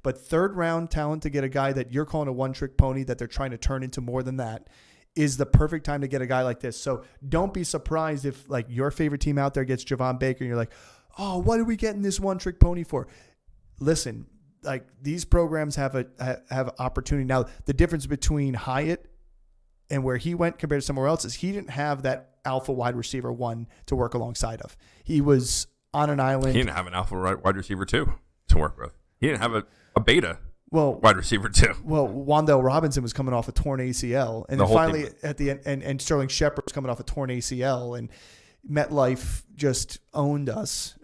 But 3rd round talent to get a guy that you're calling a one-trick pony that they're trying to turn into more than that is the perfect time to get a guy like this. So don't be surprised if your favorite team out there gets Javon Baker and you're like, oh, what are we getting this one-trick pony for? Listen, these programs have opportunity. Now, the difference between Hyatt and where he went compared to somewhere else is he didn't have that alpha wide receiver 1 to work alongside of. He was on an island. He didn't have an alpha wide receiver 2 to work with. He didn't have a beta wide receiver 2. Well, Wan'Dale Robinson was coming off a torn ACL. And then finally at the end, and Sterling Shepard was coming off a torn ACL. And MetLife just owned us.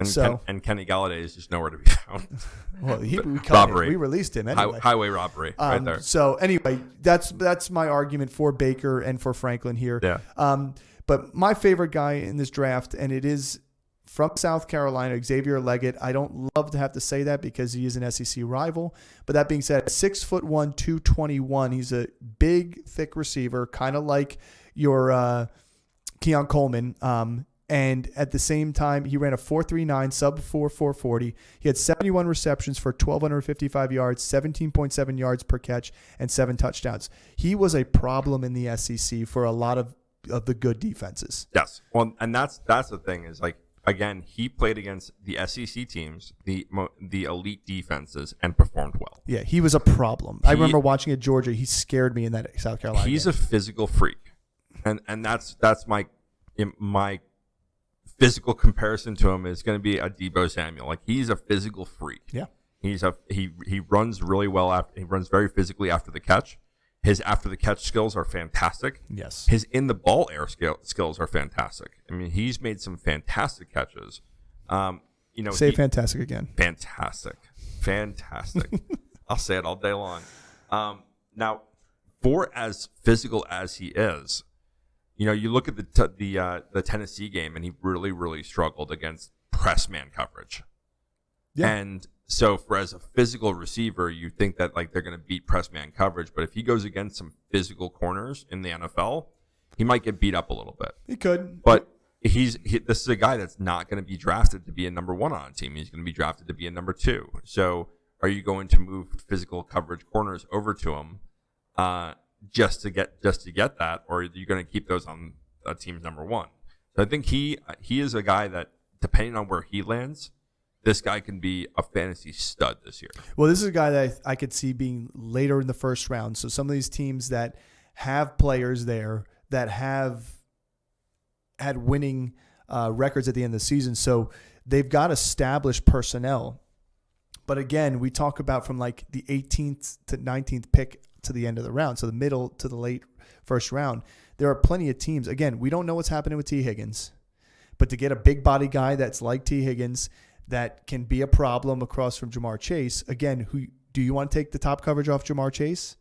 And Kenny Galladay is just nowhere to be found. Well, we released him anyway. Highway robbery right there. So anyway, that's my argument for Baker and for Franklin here. Yeah. But my favorite guy in this draft, and it is from South Carolina, Xavier Legette. I don't love to have to say that because he is an SEC rival. But that being said, 6'1", 221. He's a big, thick receiver, kind of like your Keon Coleman. And at the same time, he ran a 4.39, sub 4.40. He had 71 receptions for 1,255 yards, 17.7 yards per catch, and 7 touchdowns. He was a problem in the SEC for a lot of the good defenses. Yes. Well, and that's the thing is again, he played against the SEC teams, the elite defenses, and performed well. Yeah, he was a problem. I remember watching at Georgia. He scared me in that South Carolina He's game. a physical freak, and that's my physical comparison to him is going to be a Deebo Samuel. Like, he's a physical freak. Yeah, he runs really well he runs very physically after the catch. His after the catch skills are fantastic. Yes. His in the ball air skills are fantastic. I mean, he's made some fantastic catches. Say fantastic again. Fantastic. I'll say it all day long. Now, for as physical as he is, you look at the Tennessee game, and he really, really struggled against press man coverage. Yeah. And so, for as a physical receiver, you think that they're going to beat press man coverage, but if he goes against some physical corners in the NFL, he might get beat up a little bit. He could, but this is a guy that's not going to be drafted to be a number 1 on a team. He's going to be drafted to be a number 2. So, are you going to move physical coverage corners over to him just to get that, or are you going to keep those on a team's number 1? So I think he is a guy that, depending on where he lands, this guy can be a fantasy stud this year. Well, this is a guy that I could see being later in the first round. So some of these teams that have players there that have had winning records at the end of the season, so they've got established personnel. But again, we talk about from the 18th to 19th pick to the end of the round, so the middle to the late first round. There are plenty of teams. Again, we don't know what's happening with T. Higgins, but to get a big body guy that's like T. Higgins that can be a problem across from Jamar Chase. Again, who do you want to take the top coverage off Jamar Chase?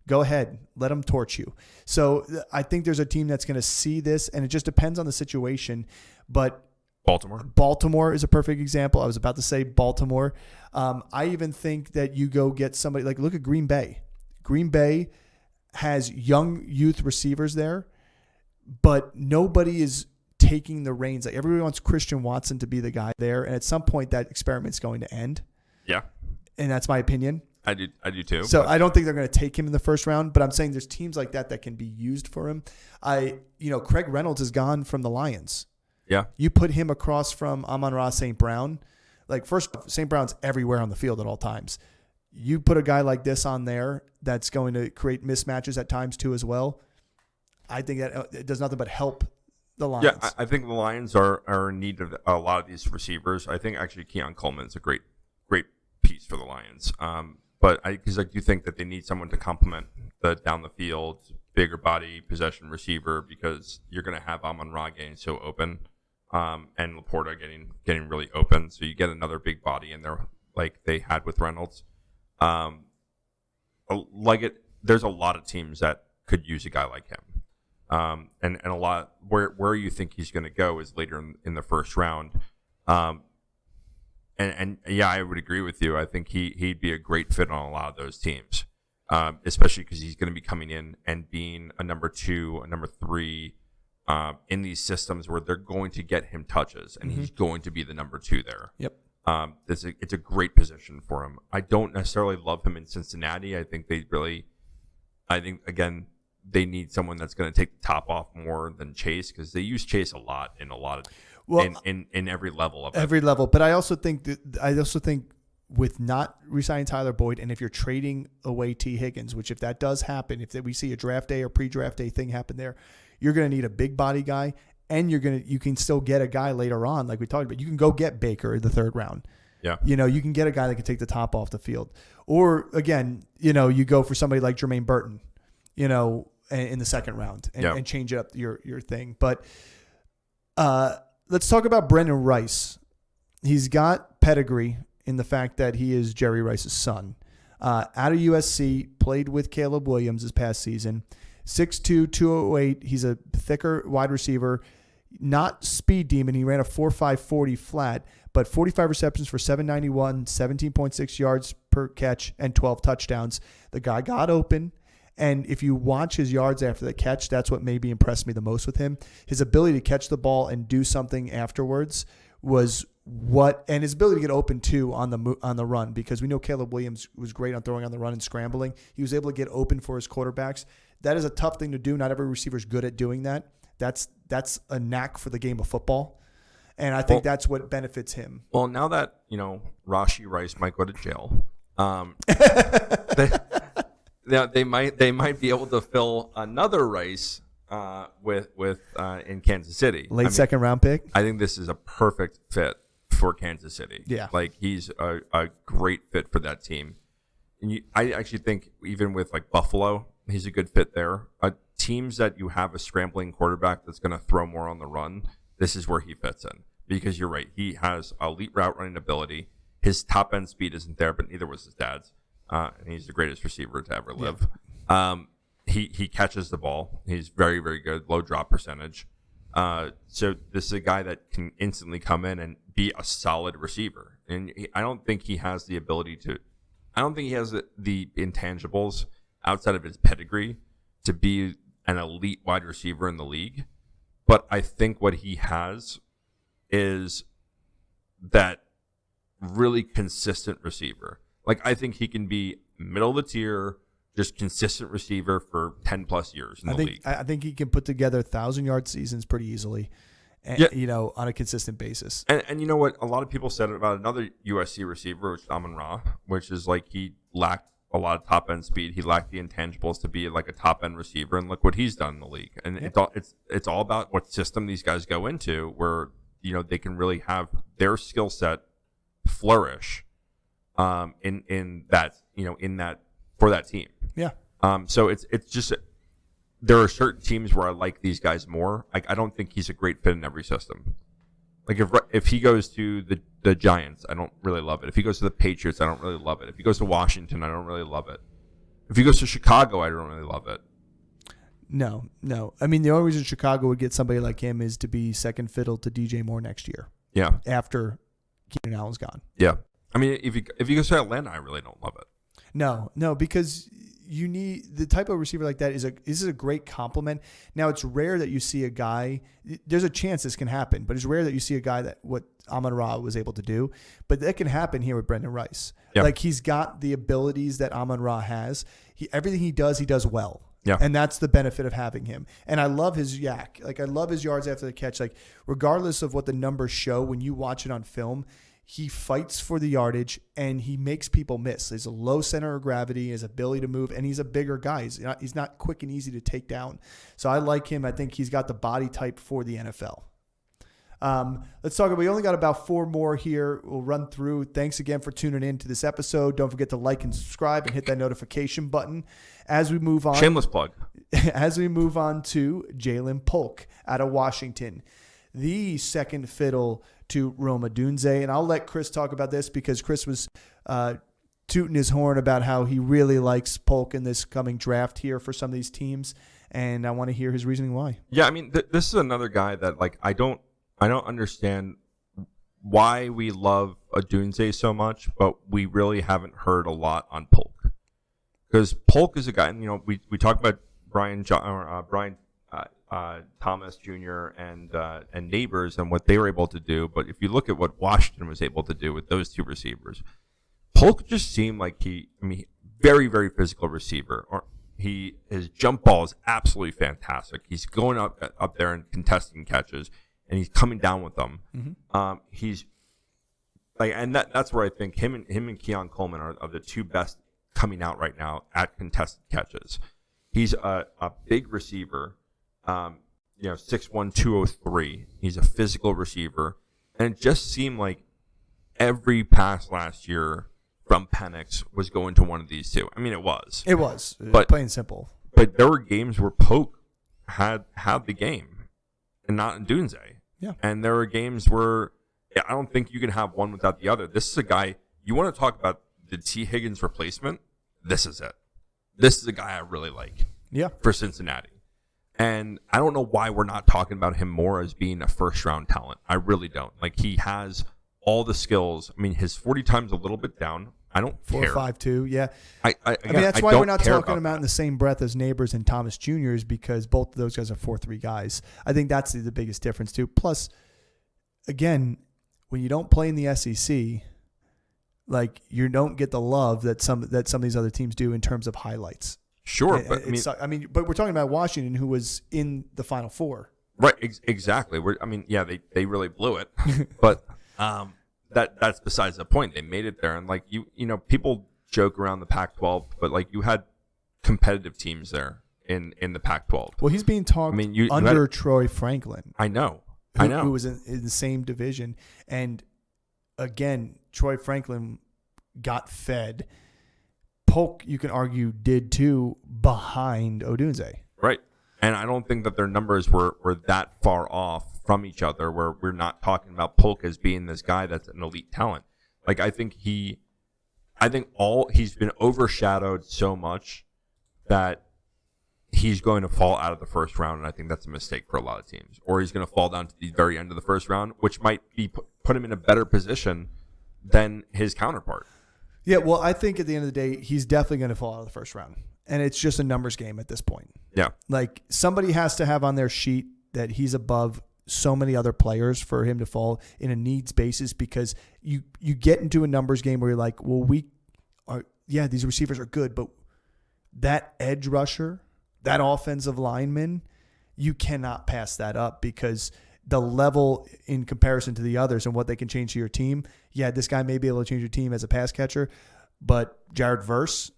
Go ahead. Let him torch you. So I think there's a team that's going to see this, and it just depends on the situation. But Baltimore is a perfect example. I was about to say Baltimore. I even think that you go get somebody look at Green Bay. Green Bay has young youth receivers there, but nobody is taking the reins. Everybody wants Christian Watson to be the guy there, and at some point that experiment's going to end. Yeah, and that's my opinion. I do too. So I don't think they're going to take him in the first round, but I'm saying there's teams like that can be used for him. Craig Reynolds is gone from the Lions. Yeah, you put him across from Amon-Ra St. Brown. First, St. Brown's everywhere on the field at all times. You put a guy like this on there that's going to create mismatches at times too as well. I think that it does nothing but help the Lions. Yeah, I think the Lions are in need of a lot of these receivers. I think actually Keon Coleman is a great piece for the Lions. But I do think that they need someone to complement the down the field, bigger body possession receiver, because you're going to have Amon-Ra getting so open, and Laporta getting really open. So you get another big body in there like they had with Reynolds. There's a lot of teams that could use a guy like him. And a lot where you think he's going to go is later in the first round. And yeah, I would agree with you. I think he'd be a great fit on a lot of those teams, especially because he's going to be coming in and being a number 2, a number 3 in these systems where they're going to get him touches, and he's going to be the number 2 there. Yep. It's a great position for him. I don't necessarily love him in Cincinnati. I think again, they need someone that's going to take the top off more than Chase, because they use Chase a lot in in every level of every level. But I also think with not re-signing Tyler Boyd, and if you're trading away T. Higgins, which if that does happen, if we see a draft day or pre-draft day thing happen there, you're going to need a big body guy, and you can still get a guy later on, like we talked about. You can go get Baker in the third round. Yeah. You can get a guy that can take the top off the field. Or again, you go for somebody like Jermaine Burton, in the second round and change up your thing. But let's talk about Brenden Rice. He's got pedigree in the fact that he is Jerry Rice's son. Out of USC, played with Caleb Williams this past season. 6'2", 208. He's a thicker wide receiver, not speed demon. He ran a 4.5 40 flat, but 45 receptions for 791, 17.6 yards per catch, and 12 touchdowns. The guy got open. And if you watch his yards after the catch, that's what maybe impressed me the most with him. His ability to catch the ball and do something afterwards was and his ability to get open too on the run, because we know Caleb Williams was great on throwing on the run and scrambling. He was able to get open for his quarterbacks. That is a tough thing to do. Not every receiver is good at doing that. That's a knack for the game of football. And I think that's what benefits him. Well, now that, Rashee Rice might go to jail, they might be able to fill another Rice with in Kansas City. Second round pick. I think this is a perfect fit for Kansas City. Yeah. Like he's a great fit for that team. And I actually think even with like Buffalo, he's a good fit there. Teams that you have a scrambling quarterback that's going to throw more on the run, this is where he fits in. Because you're right, he has elite route running ability. His top end speed isn't there, but neither was his dad's. And he's the greatest receiver to ever live. Yeah. He catches the ball. He's very, very good, low drop percentage. So this is a guy that can instantly come in and be a solid receiver. And I don't think he has the ability to. I don't think he has the intangibles outside of his pedigree to be an elite wide receiver in the league. But I think what he has is that really consistent receiver. Like, I think he can be middle of the tier, just consistent receiver for 10 plus years in the league. I think he can put together 1,000-yard seasons pretty easily, and, on a consistent basis. And you know what? A lot of people said about another USC receiver, which is Amon-Ra, which is like he lacked a lot of top-end speed. He lacked the intangibles to be like a top-end receiver, and look what he's done in the league. And it's all about what system these guys go into where, they can really have their skill set flourish in that for that team. Yeah. So it's just there are certain teams where I like these guys more. I don't think he's a great fit in every system. Like if he goes to the Giants, I don't really love it. If he goes to the Patriots, I don't really love it. If he goes to Washington, I don't really love it. If he goes to Chicago, I don't really love it. No. I mean, the only reason Chicago would get somebody like him is to be second fiddle to DJ Moore next year. Yeah. After Keenan Allen's gone. Yeah. I mean, if he goes to Atlanta, I really don't love it. No, because you need the type of receiver like that is a great compliment. Now, it's rare that you see a guy. There's a chance this can happen, but it's rare that you see a guy that what Amon-Ra was able to do. But that can happen here with Brenden Rice. Yep. Like he's got the abilities that Amon-Ra has. Everything he does well. Yeah. And that's the benefit of having him. And I love his yak. Like I love his yards after the catch. Like regardless of what the numbers show, when you watch it on film, he fights for the yardage and he makes people miss. He's a low center of gravity, his ability to move, and he's a bigger guy. He's not quick and easy to take down. So I like him. I think he's got the body type for the NFL. Let's talk. We only got about 4 more here. We'll run through. Thanks again for tuning in to this episode. Don't forget to like and subscribe and hit that notification button. As we move on, shameless plug. As we move on to Jalen Polk out of Washington, the second fiddle to Rome Odunze. And I'll let Chris talk about this because Chris was tooting his horn about how he really likes Polk in this coming draft here for some of these teams. And I want to hear his reasoning why. Yeah, I mean, this is another guy that like I don't understand why we love Odunze so much, but we really haven't heard a lot on Polk. Because Polk is a guy, and we talk about Brian Thomas Jr. and Nabers and what they were able to do, but if you look at what Washington was able to do with those two receivers, Polk just seemed like very, very physical receiver. Or his jump ball is absolutely fantastic. He's going up there and contesting catches, and he's coming down with them. Mm-hmm. He's like, and that's where I think him and Keon Coleman are the two best coming out right now at contested catches. He's a big receiver, 6'1", 203. He's a physical receiver, and it just seemed like every pass last year from Penix was going to one of these two. I mean, it was. But plain and simple. But there were games where Polk had the game, and not Odunze. Yeah. And there were games where I don't think you can have one without the other. This is a guy, you want to talk about the T. Higgins replacement? This is it. This is a guy I really like. Yeah. For Cincinnati. And I don't know why we're not talking about him more as being a first-round talent. I really don't. Like, he has all the skills. I mean, his 40 time's a little bit down. I don't care. 4.52, yeah. I mean, that's why we're not talking about in the same breath as Nabers and Thomas Jr. is because both of those guys are 4.3 guys. I think that's the biggest difference, too. Plus, again, when you don't play in the SEC, like, you don't get the love that some of these other teams do in terms of highlights. Sure, but but we're talking about Washington, who was in the Final Four. Right, exactly. They really blew it, but that's besides the point. They made it there, and like people joke around the Pac-12, but like you had competitive teams there in the Pac-12. Well, he's being talked under Troy Franklin. I know, who was in the same division, and again, Troy Franklin got fed. Polk, you can argue, did too, behind Odunze. Right. And I don't think that their numbers were that far off from each other where we're not talking about Polk as being this guy that's an elite talent. Like, I think he's been overshadowed so much that he's going to fall out of the first round, and I think that's a mistake for a lot of teams. Or he's going to fall down to the very end of the first round, which might be put him in a better position than his counterpart. Yeah, well, I think at the end of the day, he's definitely going to fall out of the first round. And it's just a numbers game at this point. Yeah. Like, somebody has to have on their sheet that he's above so many other players for him to fall in a needs basis, because you get into a numbers game where you're like, well, these receivers are good, but that edge rusher, that offensive lineman, you cannot pass that up, because the level in comparison to the others and what they can change to your team. Yeah, this guy may be able to change your team as a pass catcher, but Jared Verse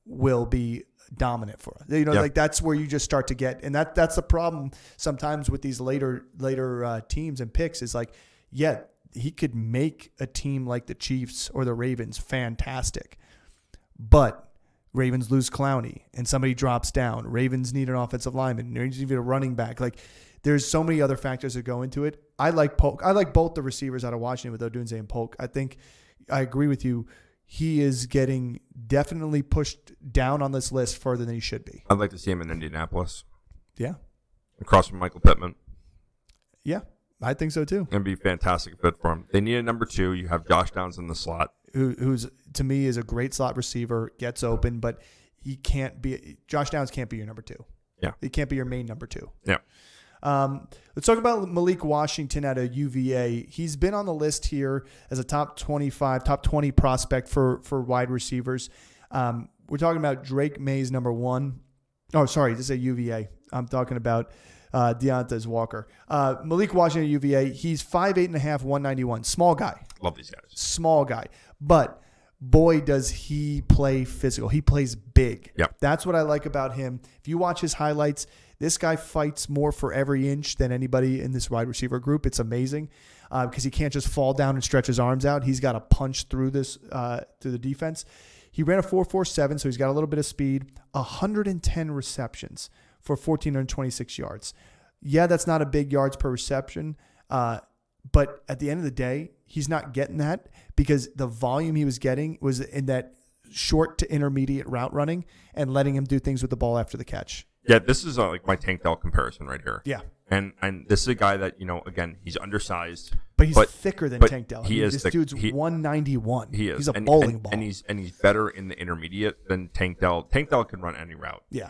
will be dominant for us. Like that's where you just start to get, and that's the problem sometimes with these later teams and picks is like, yeah, he could make a team like the Chiefs or the Ravens fantastic, but Ravens lose Clowney and somebody drops down. Ravens need an offensive lineman. They need a running back. Like, there's so many other factors that go into it. I like Polk. I like both the receivers out of Washington with Odunze and Polk. I think I agree with you. He is getting definitely pushed down on this list further than he should be. I'd like to see him in Indianapolis. Yeah. Across from Michael Pittman. Yeah, I think so too. It'd be a fantastic fit for him. They need a number 2. You have Josh Downs in the slot. Who's, to me, is a great slot receiver, gets open, but Josh Downs can't be your number 2. Yeah. He can't be your main number 2. Yeah. Let's talk about Malik Washington out of UVA. He's been on the list here as a top 20 prospect for wide receivers. We're talking about Drake May's number 1. Oh, sorry, this is a UVA. I'm talking about Devontez Walker. Malik Washington at UVA, he's 5'8.5", 191. Small guy. Love these guys. Small guy. But boy, does he play physical. He plays big. Yep. That's what I like about him. If you watch his highlights, this guy fights more for every inch than anybody in this wide receiver group. It's amazing because he can't just fall down and stretch his arms out. He's got to punch through through the defense. He ran a 4.47, so he's got a little bit of speed. 110 receptions for 1,426 yards. Yeah, that's not a big yards per reception, but at the end of the day, he's not getting that because the volume he was getting was in that short to intermediate route running and letting him do things with the ball after the catch. Yeah, this is like my Tank Dell comparison right here. Yeah. And this is a guy that, again, he's undersized. But he's thicker than Tank Dell. This dude's 191. He is. He's a bowling ball. And he's better in the intermediate than Tank Dell. Tank Dell can run any route. Yeah.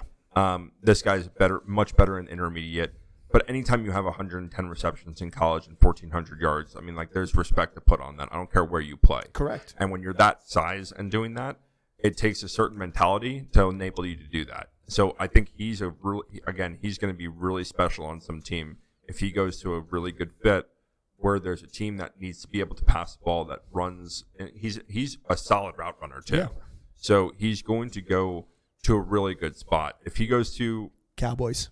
This guy's much better in intermediate. But anytime you have 110 receptions in college and 1,400 yards, I mean, like, there's respect to put on that. I don't care where you play. Correct. And when you're that size and doing that, it takes a certain mentality to enable you to do that. So I think he's going to be really special on some team if he goes to a really good fit where there's a team that needs to be able to pass the ball that runs. And he's a solid route runner too. Yeah. So he's going to go to a really good spot. If he goes to Cowboys.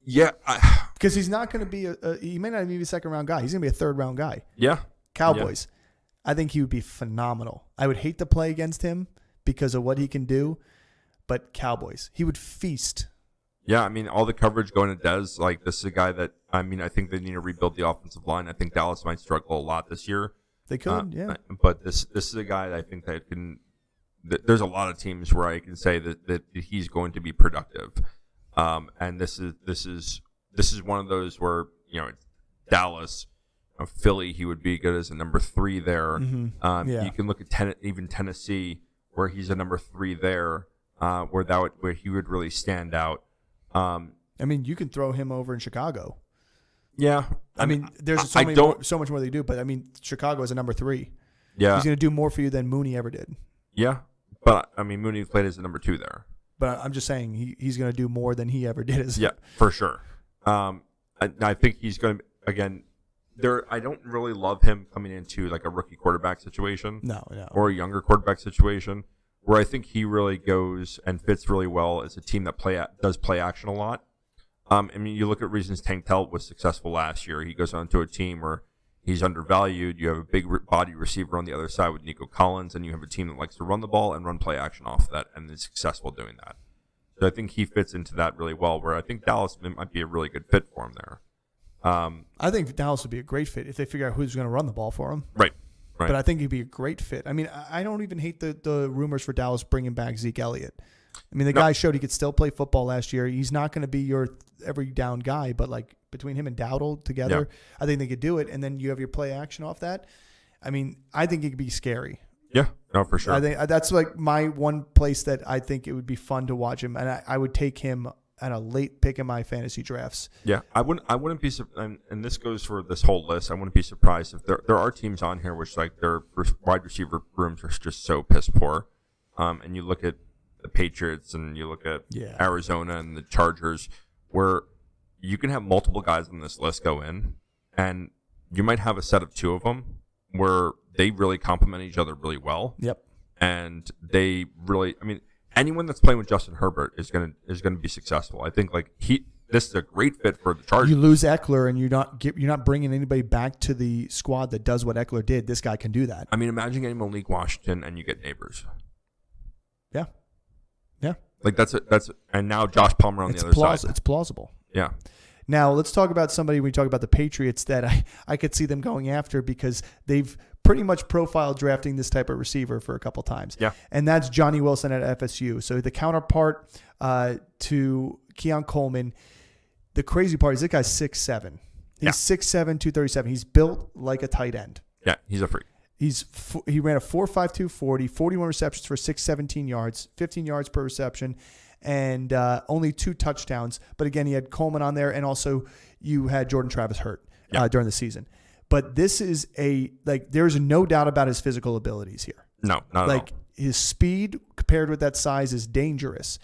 Yeah. Because he's not going to be he may not even be a second round guy. He's going to be a third round guy. Yeah. Cowboys. Yeah. I think he would be phenomenal. I would hate to play against him because of what he can do, but Cowboys, he would feast. Yeah, I mean, all the coverage going to Dez, like, this is a guy that, I mean, I think they need to rebuild the offensive line. I think Dallas might struggle a lot this year. They could, yeah. But this is a guy that I think that there's a lot of teams where I can say that he's going to be productive. And this is one of those where, it's Dallas, Philly, he would be good as a number 3 there. Mm-hmm. You can look at even Tennessee, where he's a number 3 there, where he would really stand out. I mean, you can throw him over in Chicago. Yeah, I mean, there's so much more they do, but I mean, Chicago is a number 3. Yeah, he's going to do more for you than Mooney ever did. Yeah, but I mean, Mooney played as a number 2 there. But I'm just saying he's going to do more than he ever did. Yeah, for sure. I think he's going to, again, I don't really love him coming into like a rookie quarterback situation. No. Or a younger quarterback situation, where I think he really goes and fits really well as a team that does play action a lot. I mean, you look at reasons Tank Tell was successful last year. He goes on to a team where he's undervalued. You have a big body receiver on the other side with Nico Collins, and you have a team that likes to run the ball and run play action off of that, and is successful doing that. So I think he fits into that really well, where I think Dallas might be a really good fit for him there. I think Dallas would be a great fit if they figure out who's going to run the ball for him. Right. But I think he'd be a great fit. I mean, I don't even hate the rumors for Dallas bringing back Zeke Elliott. I mean, the guy showed he could still play football last year. He's not going to be your every down guy, but like between him and Dowdle together, I think they could do it. And then you have your play action off that. I mean, I think it could be scary. Yeah, no, for sure. I think that's like my one place that I think it would be fun to watch him, and I would take him at a late pick in my fantasy drafts. Yeah, I wouldn't be, and this goes for this whole list. I wouldn't be surprised if there are teams on here which like their wide receiver rooms are just so piss poor. And you look at the Patriots and you look at Arizona and the Chargers, where you can have multiple guys on this list go in, and you might have a set of two of them where they really complement each other really well. Yep. And they really, I mean, anyone that's playing with Justin Herbert is gonna be successful. I think like this is a great fit for the Chargers. You lose Eckler and you're not bringing anybody back to the squad that does what Eckler did. This guy can do that. I mean, imagine getting Malik Washington and you get Nabers. Yeah. Like and now Josh Palmer on the other side. It's plausible. Yeah. Now let's talk about somebody. When we talk about the Patriots, that I could see them going after because they've pretty much profiled drafting this type of receiver for a couple times. Yeah. And that's Johnny Wilson at FSU. So the counterpart to Keon Coleman. The crazy part is this guy's 6'7". He's 6'7", 237. He's built like a tight end. Yeah, he's a freak. He ran a 4.52 40, 41 receptions for 617 yards, 15 yards per reception, and only 2 touchdowns. But again, he had Coleman on there, and also you had Jordan Travis hurt during the season. But this is there's no doubt about his physical abilities here. No, not at all. His speed compared with that size is dangerous.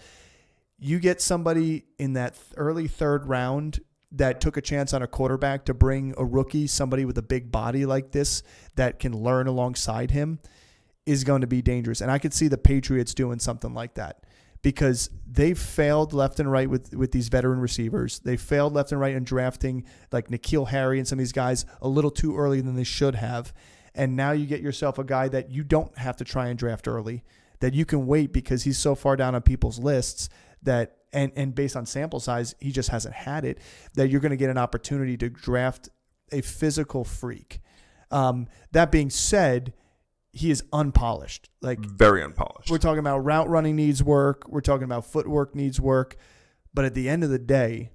You get somebody in that early third round that took a chance on a quarterback to bring a rookie, somebody with a big body like this that can learn alongside him, is going to be dangerous. And I could see the Patriots doing something like that because they've failed left and right with these veteran receivers. They failed left and right in drafting like N'Keal Harry and some of these guys a little too early than they should have. And now you get yourself a guy that you don't have to try and draft early, that you can wait because he's so far down on people's lists that and based on sample size, he just hasn't had it, that you're going to get an opportunity to draft a physical freak. That being said, he is unpolished. Like very unpolished. We're talking about route running needs work. We're talking about footwork needs work. But at the end of the day,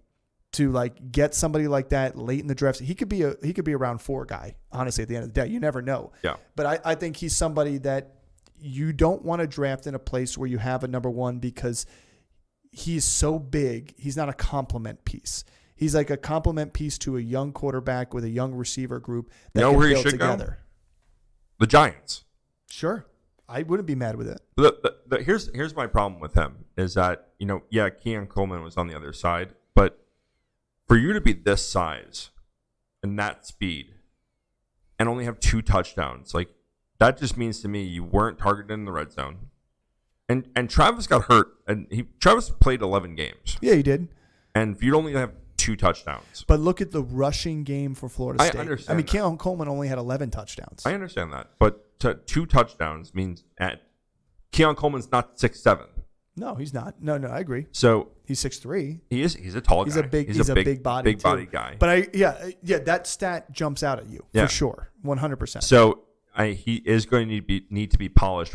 to like get somebody like that late in the draft, he could be a round 4 guy. Honestly, at the end of the day, you never know. Yeah. But I think he's somebody that you don't want to draft in a place where you have a number 1 because he's so big. He's not a complement piece. He's like a complement piece to a young quarterback with a young receiver group that can build together. The Giants. Sure. I wouldn't be mad with it. Here's my problem with him is that, Keon Coleman was on the other side, but for you to be this size and that speed and only have 2 touchdowns, like that just means to me you weren't targeted in the red zone. And Travis got hurt, and Travis played 11 games. Yeah, he did. And you'd only have 2 touchdowns. But look at the rushing game for Florida State. I understand. I mean, Keon Coleman only had 11 touchdowns. I understand that, but 2 touchdowns means Keon Coleman's not 6'7". No, he's not. No, I agree. So he's 6'3". He's a tall guy. He's a big body guy. But that stat jumps out at you for sure, 100%. So he is going to need to be polished.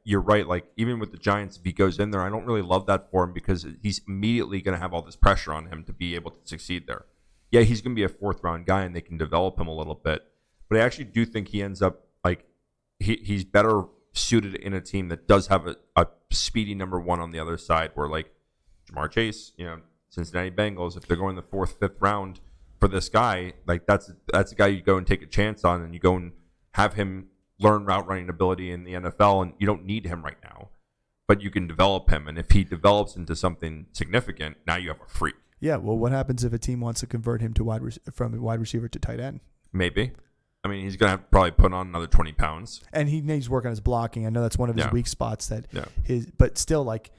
You're right. Like even with the Giants, if he goes in there, I don't really love that for him because he's immediately going to have all this pressure on him to be able to succeed there. Yeah, he's going to be a 4th round guy, and they can develop him a little bit. But I actually do think he ends up like he's better suited in a team that does have a speedy number 1 on the other side, where like Jamar Chase, Cincinnati Bengals, if they're going the 4th, 5th round for this guy, like that's a guy you go and take a chance on, and you go and have him learn route running ability in the NFL, and you don't need him right now. but you can develop him. And if he develops into something significant, now you have a freak. Yeah, well, what happens if a team wants to convert him to from wide receiver to tight end? Maybe. I mean, he's going to have to probably put on another 20 pounds. And he needs work on his blocking. I know that's one of his weak spots. But still, like,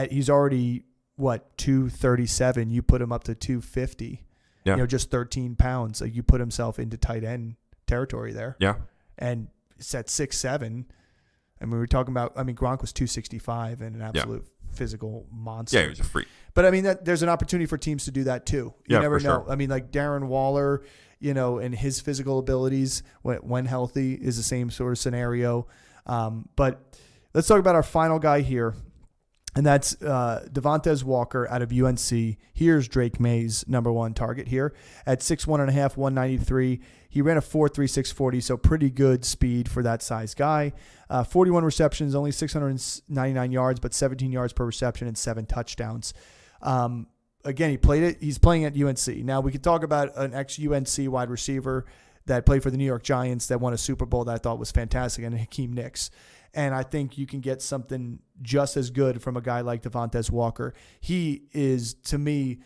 he's already, 237. You put him up to 250. Yeah. Just 13 pounds. Like, you put himself into tight end territory there. Yeah. And it's at 6'7". And we were talking about, Gronk was 265 and an absolute physical monster. Yeah, he was a freak. But, there's an opportunity for teams to do that, too. You never know. Sure. Like Darren Waller, and his physical abilities when healthy is the same sort of scenario. But let's talk about our final guy here, and that's Devontez Walker out of UNC. Here's Drake May's number one target here at 6'1.5", 193. He ran a 4.36 40, so pretty good speed for that size guy. 41 receptions, only 699 yards, but 17 yards per reception and 7 touchdowns. Again, he's playing at UNC. Now, we could talk about an ex-UNC wide receiver that played for the New York Giants that won a Super Bowl that I thought was fantastic, and Hakeem Nicks. And I think you can get something just as good from a guy like Devontez Walker. He is, to me,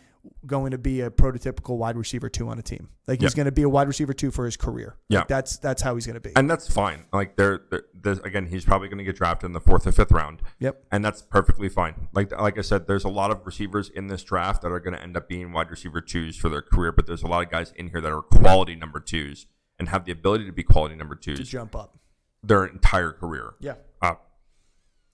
going to be a prototypical wide receiver 2 on a team. Like, he's going to be a wide receiver 2 for his career. Yeah. Like, that's how he's going to be. And that's fine. Like, again, he's probably going to get drafted in the 4th or 5th round. Yep. And that's perfectly fine. Like I said, there's a lot of receivers in this draft that are going to end up being wide receiver 2s for their career, but there's a lot of guys in here that are quality number 2s and have the ability to be quality number 2s. To jump up. Their entire career. Yeah.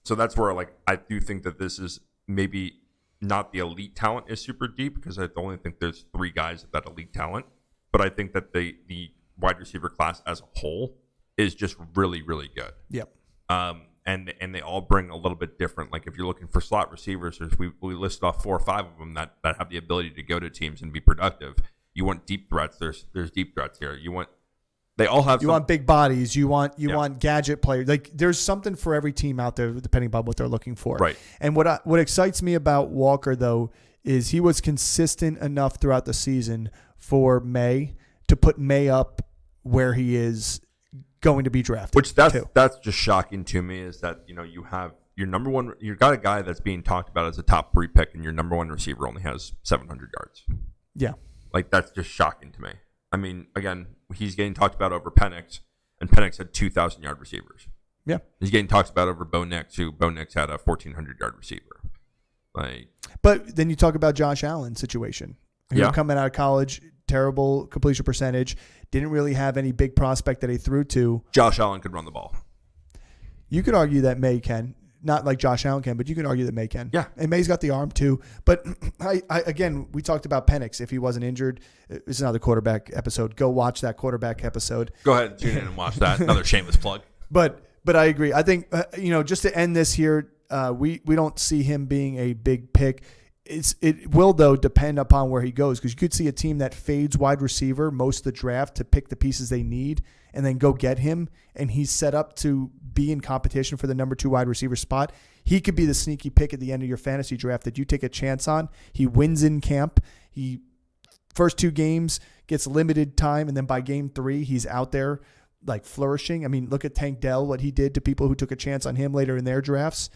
So that's where, I do think that this is maybe not the elite talent is super deep, because I only think there's 3 guys of that elite talent. But I think that the wide receiver class as a whole is just really, really good. Yep. And they all bring a little bit different. Like, if you're looking for slot receivers, we listed off 4 or 5 of them that have the ability to go to teams and be productive. You want deep threats. There's deep threats here. They all have. You want big bodies. You want gadget players. Like, there's something for every team out there, depending upon what they're looking for. Right. And what excites me about Walker, though, is he was consistent enough throughout the season for May to put May up where he is going to be drafted. Which that's just shocking to me, is that you have your number one. You've got a guy that's being talked about as a top 3 pick, and your number 1 receiver only has 700 yards. Yeah. Like, that's just shocking to me. Again, he's getting talked about over Penix, and Penix had 2,000-yard receivers. Yeah. He's getting talked about over Bo Nix, who Bo Nix had a 1,400-yard receiver. But then you talk about Josh Allen's situation. Coming out of college, terrible completion percentage, didn't really have any big prospect that he threw to. Josh Allen could run the ball. You could argue that May can. Not like Josh Allen can, but you can argue that May can. Yeah. And May's got the arm too. But again, we talked about Penix. If he wasn't injured, this is another quarterback episode. Go watch that quarterback episode. Go ahead and tune in and watch that. Another shameless plug. But I agree. I think, just to end this here, we don't see him being a big pick. It will, though, depend upon where he goes, because you could see a team that fades wide receiver most of the draft to pick the pieces they need and then go get him, and he's set up to be in competition for the number 2 wide receiver spot. He could be the sneaky pick at the end of your fantasy draft that you take a chance on. He wins in camp. He first 2 games gets limited time, and then by game 3, he's out there like flourishing. Look at Tank Dell, what he did to people who took a chance on him later in their drafts.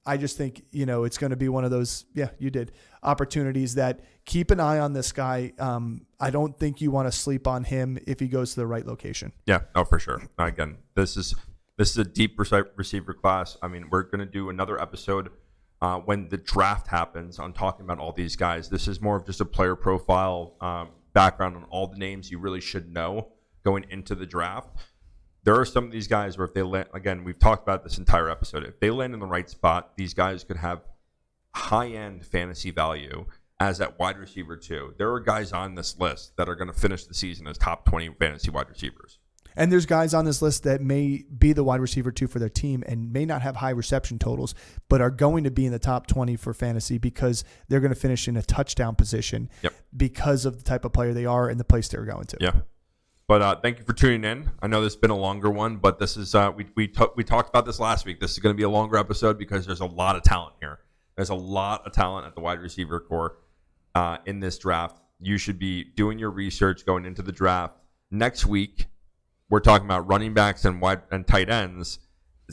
I just think, it's going to be one of those, opportunities that keep an eye on this guy. I don't think you want to sleep on him if he goes to the right location. Yeah, for sure. Again, this is a deep receiver class. We're going to do another episode when the draft happens on talking about all these guys. This is more of just a player profile, background on all the names you really should know going into the draft. There are some of these guys where if they land, again, we've talked about this entire episode, if they land in the right spot, these guys could have high-end fantasy value as at wide receiver 2. There are guys on this list that are going to finish the season as top 20 fantasy wide receivers. And there's guys on this list that may be the wide receiver 2 for their team and may not have high reception totals, but are going to be in the top 20 for fantasy because they're going to finish in a touchdown position because of the type of player they are and the place they're going to. Yeah. But thank you for tuning in. I know this has been a longer one, but this is we talked about this last week. This is going to be a longer episode because there's a lot of talent here. There's a lot of talent at the wide receiver core in this draft. You should be doing your research going into the draft. Next week, we're talking about running backs and tight ends.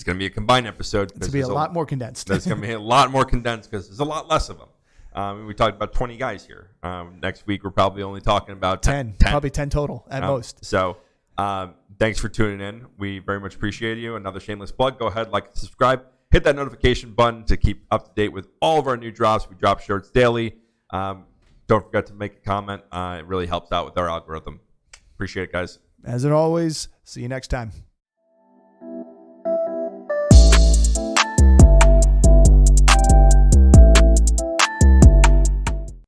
it's going to be a combined episode. It's going to be a lot more condensed. It's going to be a lot more condensed because there's a lot less of them. We talked about 20 guys here. Next week, we're probably only talking about 10. Probably 10 total at most. So thanks for tuning in. We very much appreciate you. Another shameless plug. Go ahead, like, and subscribe. Hit that notification button to keep up to date with all of our new drops. We drop shirts daily. Don't forget to make a comment. It really helps out with our algorithm. Appreciate it, guys. As always, see you next time.